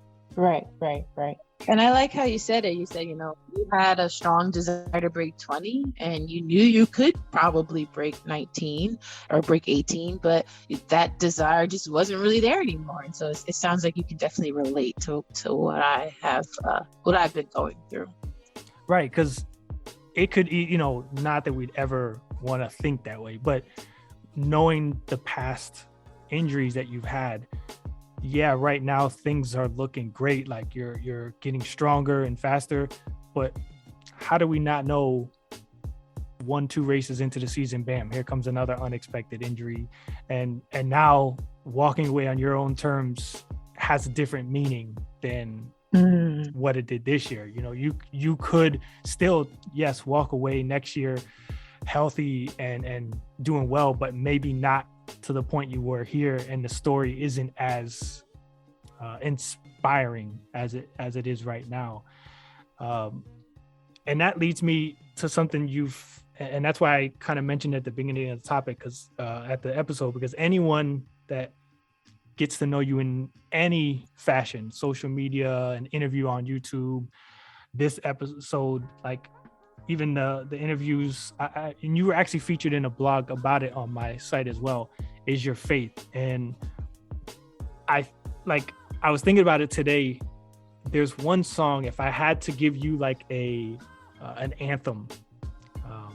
And I like how you said it. You said, you know, you had a strong desire to break 20, and you knew you could probably break 19 or break 18, but that desire just wasn't really there anymore. And so it sounds like you can definitely relate to what I have, what I've been going through. Right, because it could, you know, not that we'd ever want to think that way, but knowing the past injuries that you've had, yeah, right now things are looking great. Like you're getting stronger and faster, but how do we not know 1-2 races into the season, bam, here comes another unexpected injury. And now walking away on your own terms has a different meaning than what it did this year. You know, you could still, yes, walk away next year healthy and doing well, but maybe not to the point you were here, and the story isn't as inspiring as it is right now. And that leads me to something and that's why I kind of mentioned at the beginning of the topic, because at the episode, because anyone that gets to know you in any fashion, social media, an interview on YouTube, this episode, like even the interviews, and you were actually featured in a blog about it on my site as well, is your faith. And I was thinking about it today. There's one song, if I had to give you like an anthem,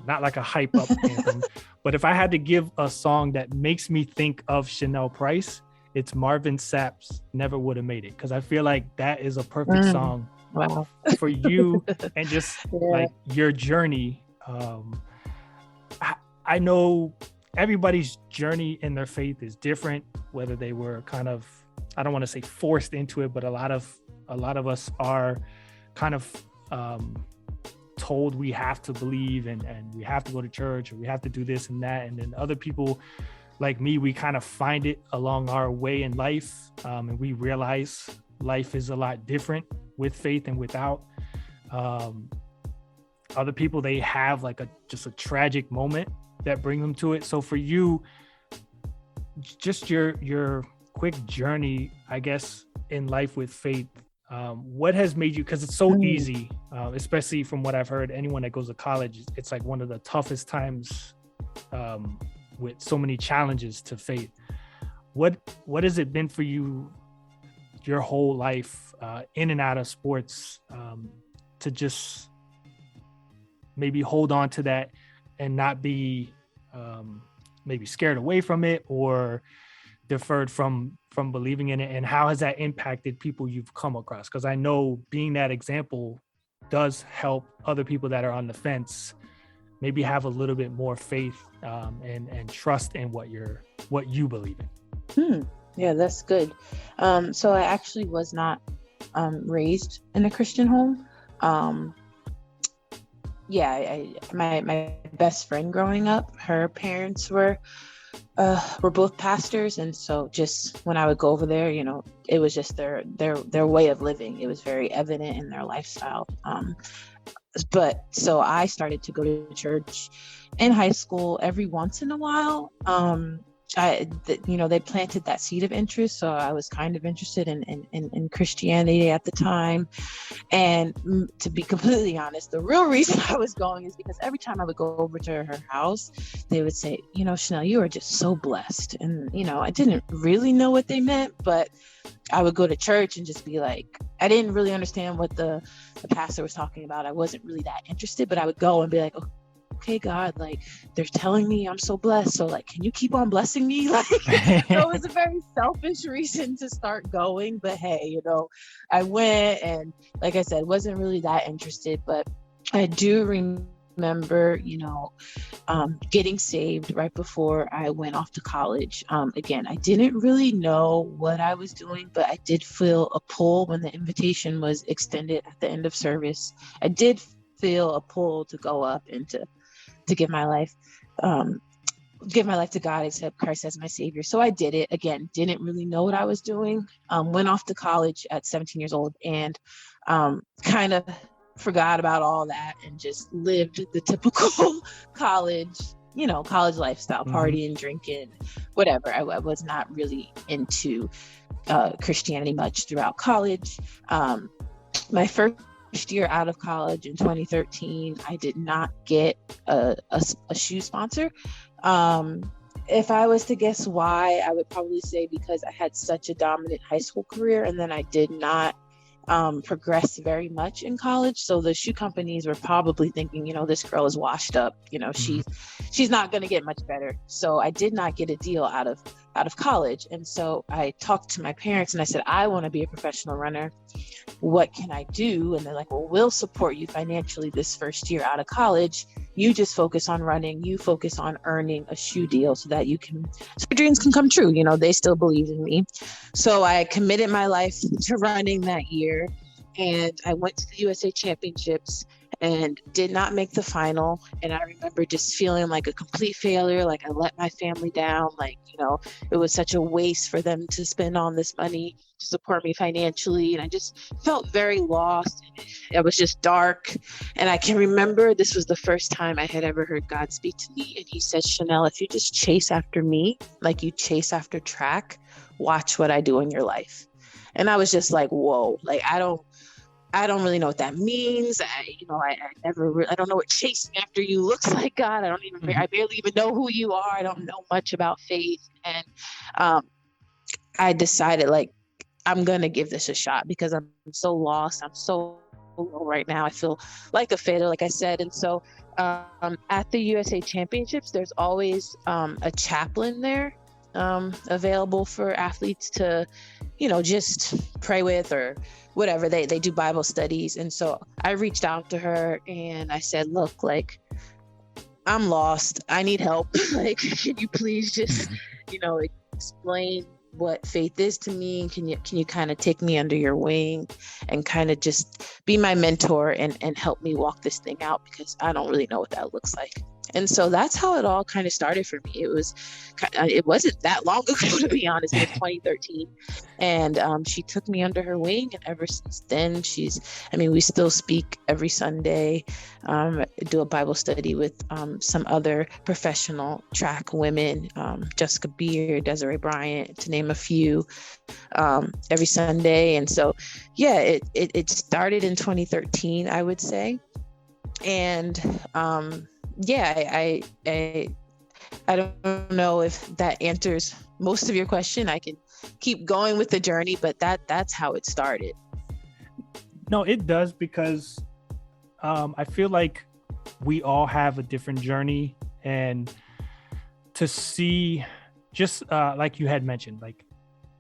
not like a hype up anthem, but if I had to give a song that makes me think of Chanelle Price, it's Marvin Sapp's Never Would Have Made It. Because I feel like that is a perfect song for you and just like your journey. I know everybody's journey in their faith is different, whether they were kind of, I don't want to say forced into it, but a lot of us are kind of told we have to believe and we have to go to church, or we have to do this and that. And then other people like me, we kind of find it along our way in life, and we realize life is a lot different with faith and without. Other people, they have like just a tragic moment that bring them to it. So for you, just your quick journey, I guess, in life with faith, what has made you, because it's so easy, especially from what I've heard, anyone that goes to college, it's like one of the toughest times with so many challenges to faith. What has it been for you your whole life, in and out of sports, to just maybe hold on to that and not be maybe scared away from it or deferred from believing in it? And how has that impacted people you've come across? Because I know being that example does help other people that are on the fence maybe have a little bit more faith and trust in what you believe in. Yeah, that's good. So I actually was not raised in a Christian home. My best friend growing up, her parents were both pastors, and so just when I would go over there, you know, it was just their way of living. It was very evident in their lifestyle. But so I started to go to church in high school every once in a while. They planted that seed of interest, so I was kind of interested in Christianity at the time. And to be completely honest, the real reason I was going is because every time I would go over to her house, they would say, you know, Chanelle, you are just so blessed. And, you know, I didn't really know what they meant, but I would go to church and just be like, I didn't really understand what the pastor was talking about. I wasn't really that interested, but I would go and be like, okay, God, like, they're telling me I'm so blessed, so like, can you keep on blessing me? Like, so it was a very selfish reason to start going, but hey, you know, I went, and like I said, wasn't really that interested, but I do remember, you know, getting saved right before I went off to college. Again, I didn't really know what I was doing, but I did feel a pull when the invitation was extended at the end of service. I did feel a pull to go up and to give my life to God, accept Christ as my savior. So I did it. Again, didn't really know what I was doing. Went off to college at 17 years old and kind of forgot about all that and just lived the typical college lifestyle, partying, drinking, whatever. I was not really into Christianity much throughout college. My first year out of college in 2013, I did not get a shoe sponsor. If I was to guess why, I would probably say because I had such a dominant high school career, and then I did not progress very much in college. So the shoe companies were probably thinking, you know, this girl is washed up, you know, she's not going to get much better. So I did not get a deal out of out of college. And so I talked to my parents and I said, I want to be a professional runner. What can I do? And they're like, well, we'll support you financially this first year out of college. You just focus on running. You focus on earning a shoe deal so that so your dreams can come true. They still believe in me. So I committed my life to running that year. And I went to the USA Championships and did not make the final. And I remember just feeling like a complete failure, like I let my family down, it was such a waste for them to spend all this money to support me financially. And I just felt very lost. It was just dark. And I can remember this was the first time I had ever heard God speak to me. And he said, Chanelle, if you just chase after me, like you chase after track, watch what I do in your life. And I was just like, whoa, like, I don't really know what that means. I don't know what chasing after you looks like, God. I barely even know who you are. I don't know much about faith. And I decided, like, I'm going to give this a shot because I'm so lost. I'm so low right now. I feel like a failure, like I said. And so at the USA Championships, there's always a chaplain there available for athletes to, just pray with or whatever. They do Bible studies. And so I reached out to her and I said, look, like, I'm lost. I need help. Like, can you please just, explain what faith is to me? Can you kind of take me under your wing and kind of just be my mentor and help me walk this thing out, because I don't really know what that looks like. And so that's how it all kind of started for me. It wasn't that long ago, to be honest. It was 2013. And she took me under her wing. And ever since then, we still speak every Sunday, do a Bible study with some other professional track women, Jessica Beer, Desiree Bryant, to name a few, every Sunday. And so, yeah, it started in 2013, I would say. And I don't know if that answers most of your question. I can keep going with the journey, but that's how it started. No, it does, because I feel like we all have a different journey, and to see, just like you had mentioned, like,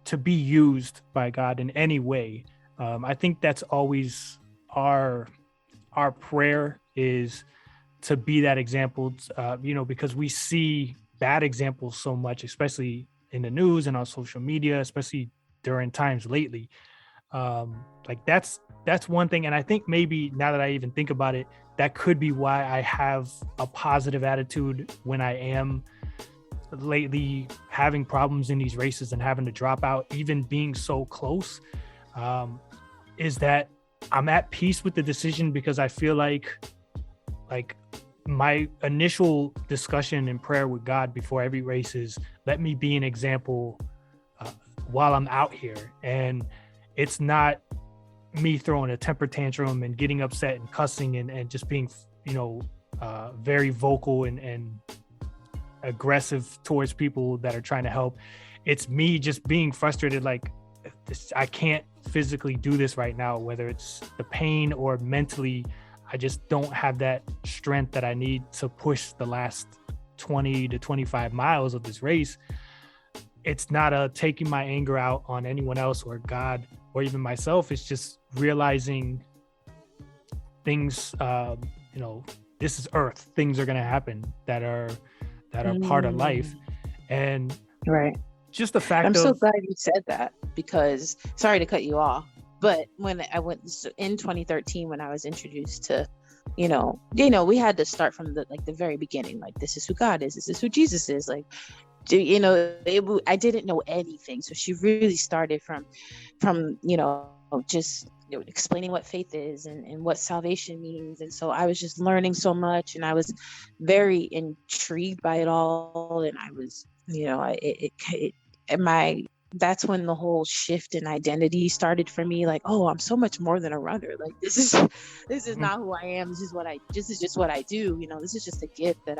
to be used by God in any way. I think that's always our prayer, is to be that example, because we see bad examples so much, especially in the news and on social media, especially during times lately. Like, that's one thing. And I think maybe now that I even think about it, that could be why I have a positive attitude when I am lately having problems in these races and having to drop out, even being so close, is that I'm at peace with the decision, because I feel like my initial discussion in prayer with God before every race is, let me be an example while I'm out here. And it's not me throwing a temper tantrum and getting upset and cussing and just being, very vocal and aggressive towards people that are trying to help. It's me just being frustrated, like, I can't physically do this right now, whether it's the pain or mentally. I just don't have that strength that I need to push the last 20 to 25 miles of this race. It's not taking my anger out on anyone else or God or even myself. It's just realizing things, this is Earth. Things are going to happen that are part of life. And right. Just the fact I'm so glad you said that, because, sorry to cut you off, but when I went in 2013, when I was introduced to, we had to start from the very beginning. Like, this is who God is. This is who Jesus is. Like, I didn't know anything. So she really started from just explaining what faith is and what salvation means. And so I was just learning so much, and I was very intrigued by it all. And I was, my that's when the whole shift in identity started for me. Like, oh, I'm so much more than a runner. Like, this is not who I am. This is just what I do. This is just a gift that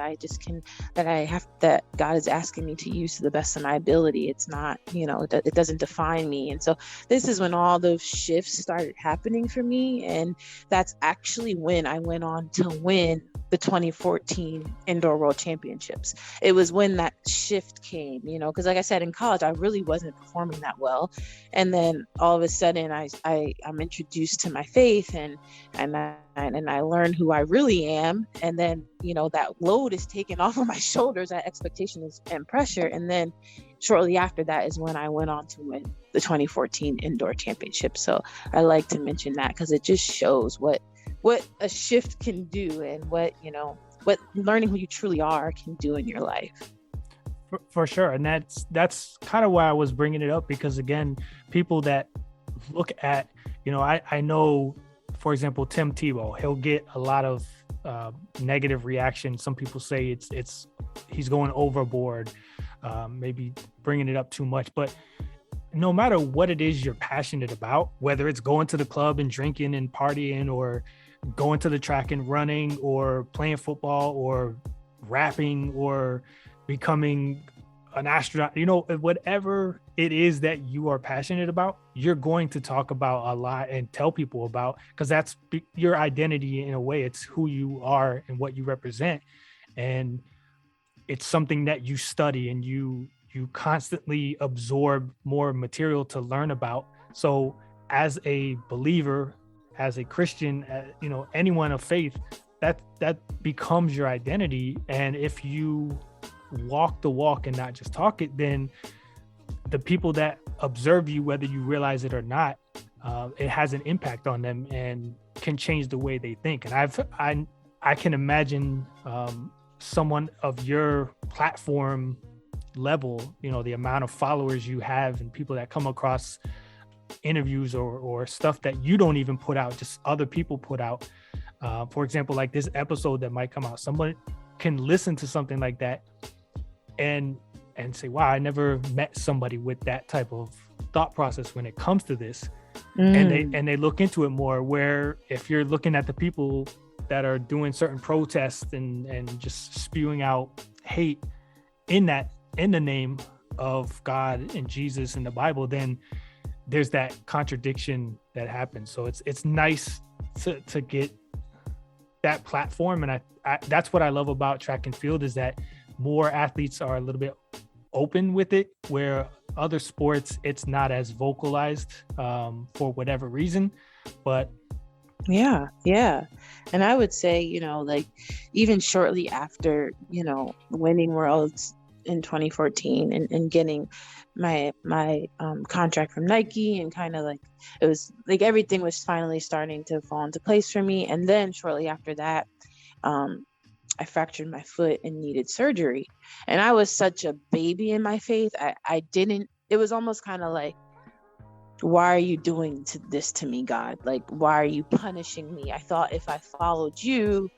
that God is asking me to use to the best of my ability. It's not, it doesn't define me. And so this is when all those shifts started happening for me. And that's actually when I went on to win the 2014 Indoor World Championships. It was when that shift came, because like I said, in college, I really wasn't performing that well. And then all of a sudden I'm introduced to my faith and I learn who I really am. And then, that load is taken off of my shoulders, that expectation and pressure. And then shortly after that is when I went on to win the 2014 Indoor Championship. So I like to mention that because it just shows what a shift can do and what learning who you truly are can do in your life. For sure. And that's kind of why I was bringing it up, because again, people that look at, I know, for example, Tim Tebow, he'll get a lot of negative reaction. Some people say he's going overboard, maybe bringing it up too much, but no matter what it is you're passionate about, whether it's going to the club and drinking and partying, or going to the track and running, or playing football, or rapping, or becoming an astronaut, whatever it is that you are passionate about, you're going to talk about a lot and tell people about, because that's your identity in a way. It's who you are and what you represent. And it's something that you study and you constantly absorb more material to learn about. So as a believer, as a Christian, anyone of faith, that becomes your identity. And if you walk the walk and not just talk it, then the people that observe you, whether you realize it or not, it has an impact on them and can change the way they think. And I can imagine someone of your platform level, the amount of followers you have and people that come across interviews or stuff that you don't even put out, just other people put out. For example, like this episode that might come out, someone can listen to something like that and say, wow, I never met somebody with that type of thought process when it comes to this. And they look into it more, where if you're looking at the people that are doing certain protests and just spewing out hate in the name of God and Jesus and the Bible, then there's that contradiction that happens. So it's nice to get that platform. And I that's what I love about track and field, is that more athletes are a little bit open with it, where other sports, it's not as vocalized for whatever reason. But yeah. And I would say, like even shortly after, winning worlds in 2014 and getting my contract from Nike, and kind of like, it was like everything was finally starting to fall into place for me. And then shortly after that, I fractured my foot and needed surgery. And I was such a baby in my faith. It was almost kind of like, why are you doing this to me, God? Like, why are you punishing me? I thought if I followed you,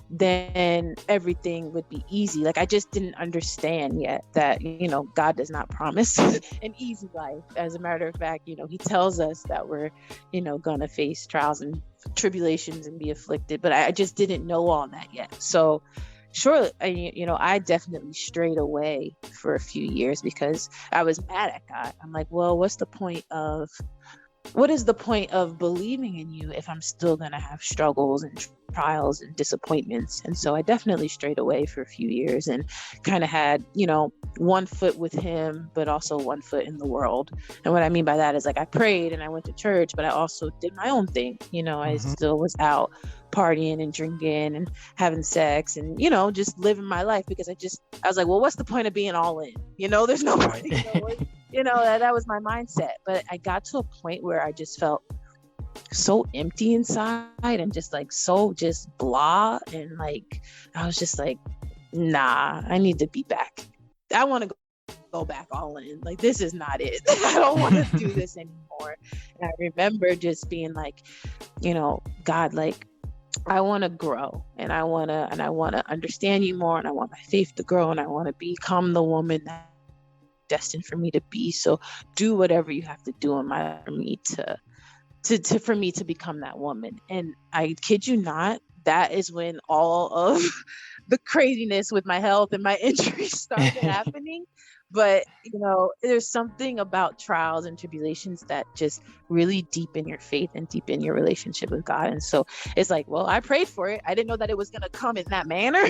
then everything would be easy. Like, I just didn't understand yet that, God does not promise an easy life. As a matter of fact, he tells us that we're, gonna face trials and tribulations and be afflicted, but I just didn't know all that yet. So sure, I definitely strayed away for a few years because I was mad at God. I'm like, well, what is the point of believing in you if I'm still going to have struggles and trials and disappointments? And so I definitely strayed away for a few years and kind of had, one foot with him, but also one foot in the world. And what I mean by that is, like, I prayed and I went to church, but I also did my own thing. I still was out partying and drinking and having sex and, just living my life, because I was like, well, what's the point of being all in? There's no point. That was my mindset. But I got to a point where I just felt so empty inside and just like so just blah, and like I was just like, nah, I need to be back. I want to go back all in. Like, this is not it. I don't want to do this anymore. And I remember just being like, God, like, I want to grow and I want to understand you more, and I want my faith to grow, and I want to become the woman that destined for me to be. So do whatever you have to do in my life for me for me to become that woman. And I kid you not, that is when all of the craziness with my health and my injuries started happening. But, there's something about trials and tribulations that just really deepen your faith and deepen your relationship with God. And so it's like, well, I prayed for it. I didn't know that it was going to come in that manner.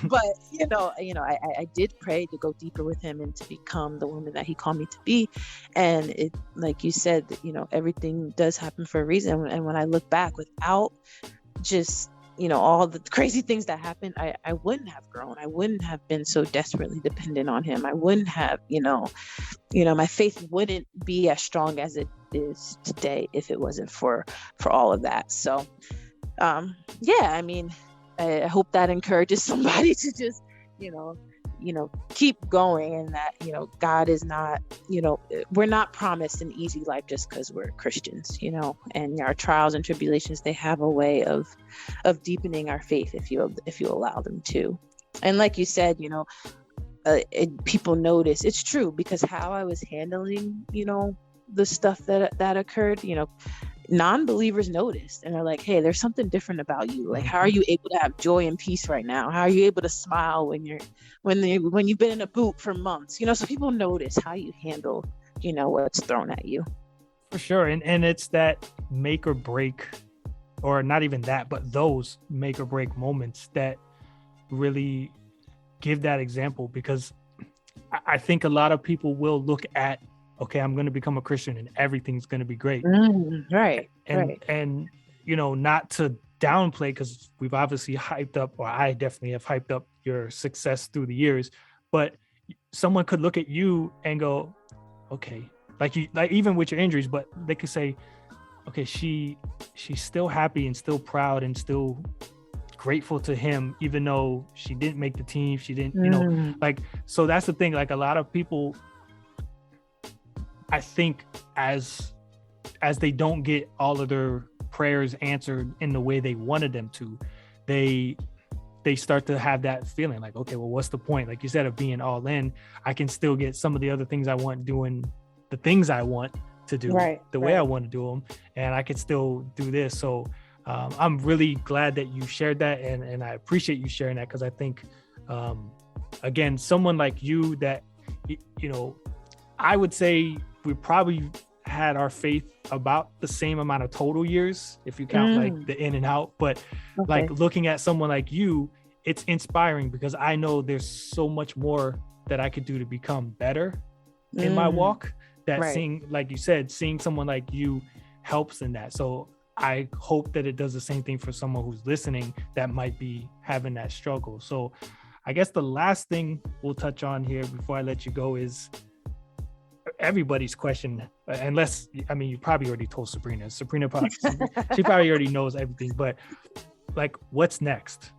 But, I did pray to go deeper with him and to become the woman that he called me to be. And it, like you said, everything does happen for a reason. And when I look back, without just all the crazy things that happened, I wouldn't have grown. I wouldn't have been so desperately dependent on him. I wouldn't have, my faith wouldn't be as strong as it is today if it wasn't for all of that. So, I hope that encourages somebody to just, keep going, and that, God is not, we're not promised an easy life just because we're Christians, and our trials and tribulations, they have a way of deepening our faith if you allow them to. And like you said, people notice. It's true, because how I was handling, the stuff that occurred, non-believers noticed, and they're like, hey, there's something different about you. Like, how are you able to have joy and peace right now? How are you able to smile when you've been in a boot for months? So people notice how you handle, what's thrown at you. For sure. And it's that make or break, or not even that, but those make or break moments that really give that example. Because I think a lot of people will look at, okay, I'm going to become a Christian and everything's going to be great. Right. And, not to downplay, because we've obviously hyped up, or I definitely have hyped up your success through the years, but someone could look at you and go, okay, like even with your injuries, but they could say, okay, she's still happy and still proud and still grateful to him, even though she didn't make the team. She didn't, so that's the thing. Like, a lot of people, I think, as they don't get all of their prayers answered in the way they wanted them to, they start to have that feeling like, okay, well, what's the point? Like you said, of being all in, I can still get some of the other things I want, doing the things I want to do the way I want to do them, and I can still do this. So I'm really glad that you shared that, and I appreciate you sharing that, because I think, again, someone like you that, I would say we probably had our faith about the same amount of total years, if you count like the in and out, but like looking at someone like you, it's inspiring, because I know there's so much more that I could do to become better in my walk, that seeing, like you said, seeing someone like you helps in that. So I hope that it does the same thing for someone who's listening that might be having that struggle. So I guess the last thing we'll touch on here before I let you go is everybody's question, unless, you probably already told Sabrina she probably already knows everything, but like, what's next?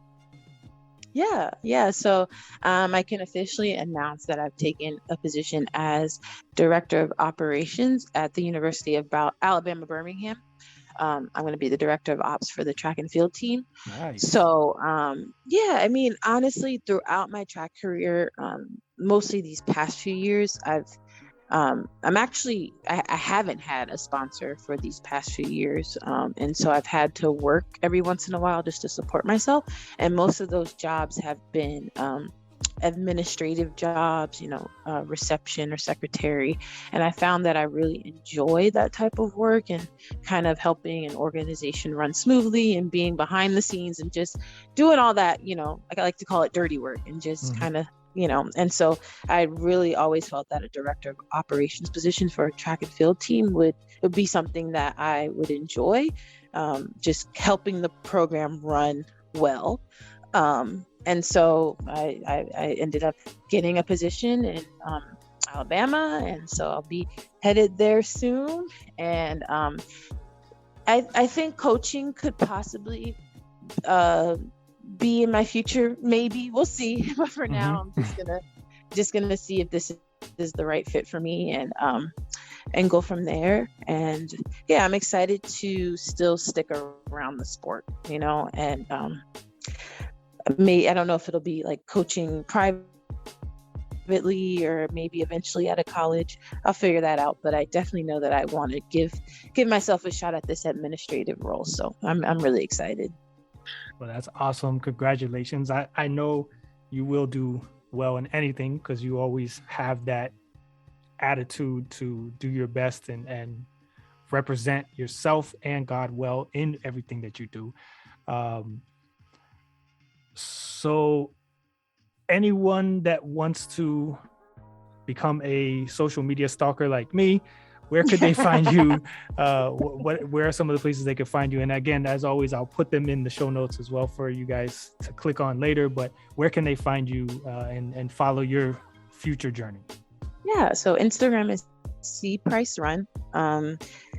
Yeah. So I can officially announce that I've taken a position as Director of Operations at the University of Alabama, Birmingham. I'm going to be the Director of Ops for the track and field team. Nice. So, honestly, throughout my track career, mostly these past few years, I haven't had a sponsor for these past few years. And so I've had to work every once in a while just to support myself. And most of those jobs have been administrative jobs, reception or secretary. And I found that I really enjoy that type of work, and kind of helping an organization run smoothly and being behind the scenes and just doing all that, I like to call it dirty work, and just kind of, and so I really always felt that a director of operations position for a track and field team would be something that I would enjoy, just helping the program run well. And so I ended up getting a position in Alabama, and so I'll be headed there soon. And I think coaching could possibly be in my future. Maybe, we'll see. But for now, I'm just gonna see if this is the right fit for me, and go from there. And yeah, I'm excited to still stick around the sport, and I don't know if it'll be like coaching private privately or maybe eventually out of college. I'll figure that out, but I definitely know that I want to give myself a shot at this administrative role. So I'm really excited. Well, that's awesome. Congratulations. I know you will do well in anything because you always have that attitude to do your best and represent yourself and God well in everything that you do. So anyone that wants to become a social media stalker like me, where could they find you? Where are some of the places they could find you? And again, as always, I'll put them in the show notes as well for you guys to click on later, but where can they find you and follow your future journey? Yeah, so Instagram is C Price Run.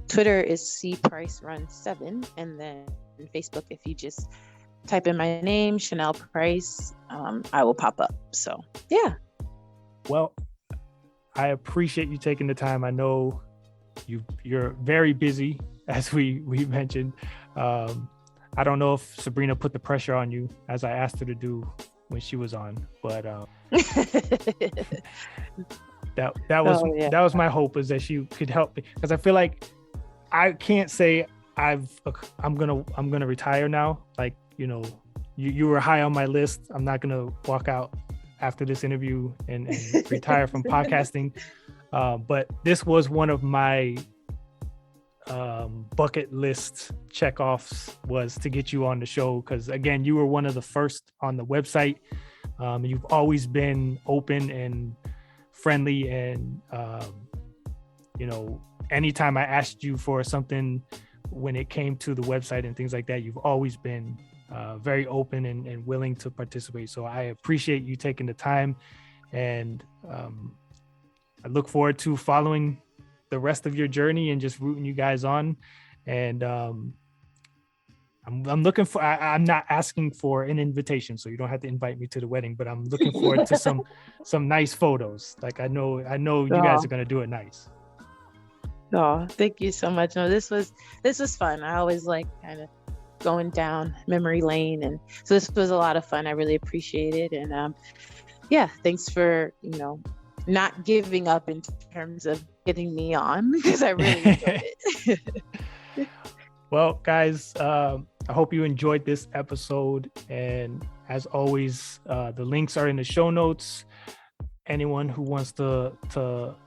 Twitter is C Price Run 7. And then Facebook, if you just type in my name, Chanelle Price, I will pop up. So, yeah. Well, I appreciate you taking the time. I know you're very busy, as we mentioned. I don't know if Sabrina put the pressure on you as I asked her to do when she was on, but that was my hope, is that she could help me, because I feel like I can't say I'm gonna retire now. Like, you were high on my list. I'm not gonna walk out after this interview and retire from podcasting. But this was one of my bucket list checkoffs, was to get you on the show, because again, you were one of the first on the website. You've always been open and friendly, and anytime I asked you for something when it came to the website and things like that, you've always been very open and willing to participate. So I appreciate you taking the time, and I look forward to following the rest of your journey and just rooting you guys on. And I'm looking for, I'm not asking for an invitation, so you don't have to invite me to the wedding, but I'm looking forward to some nice photos. Like, I know you guys are going to do it nice. Oh, thank you so much. No, this was fun. I always like kind of going down memory lane, and so this was a lot of fun. I really appreciate it. And thanks for not giving up in terms of getting me on, because I really enjoyed it. Well, guys, I hope you enjoyed this episode, and as always, the links are in the show notes. Anyone who wants to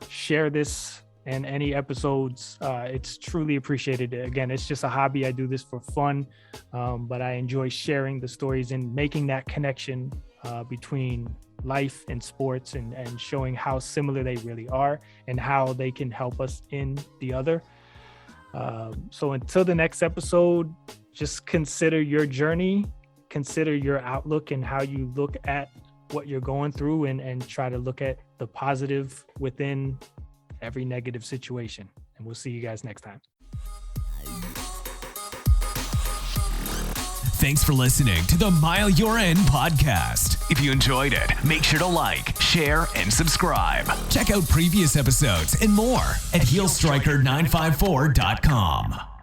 share this and any episodes, it's truly appreciated. Again, it's just a hobby. I do this for fun, but I enjoy sharing the stories and making that connection between life and sports, and showing how similar they really are and how they can help us in the other. So until the next episode, just consider your journey, consider your outlook and how you look at what you're going through, and try to look at the positive within every negative situation. And we'll see you guys next time. Thanks for listening to the Mile You're In podcast. If you enjoyed it, make sure to like, share, and subscribe. Check out previous episodes and more at heelstriker954.com.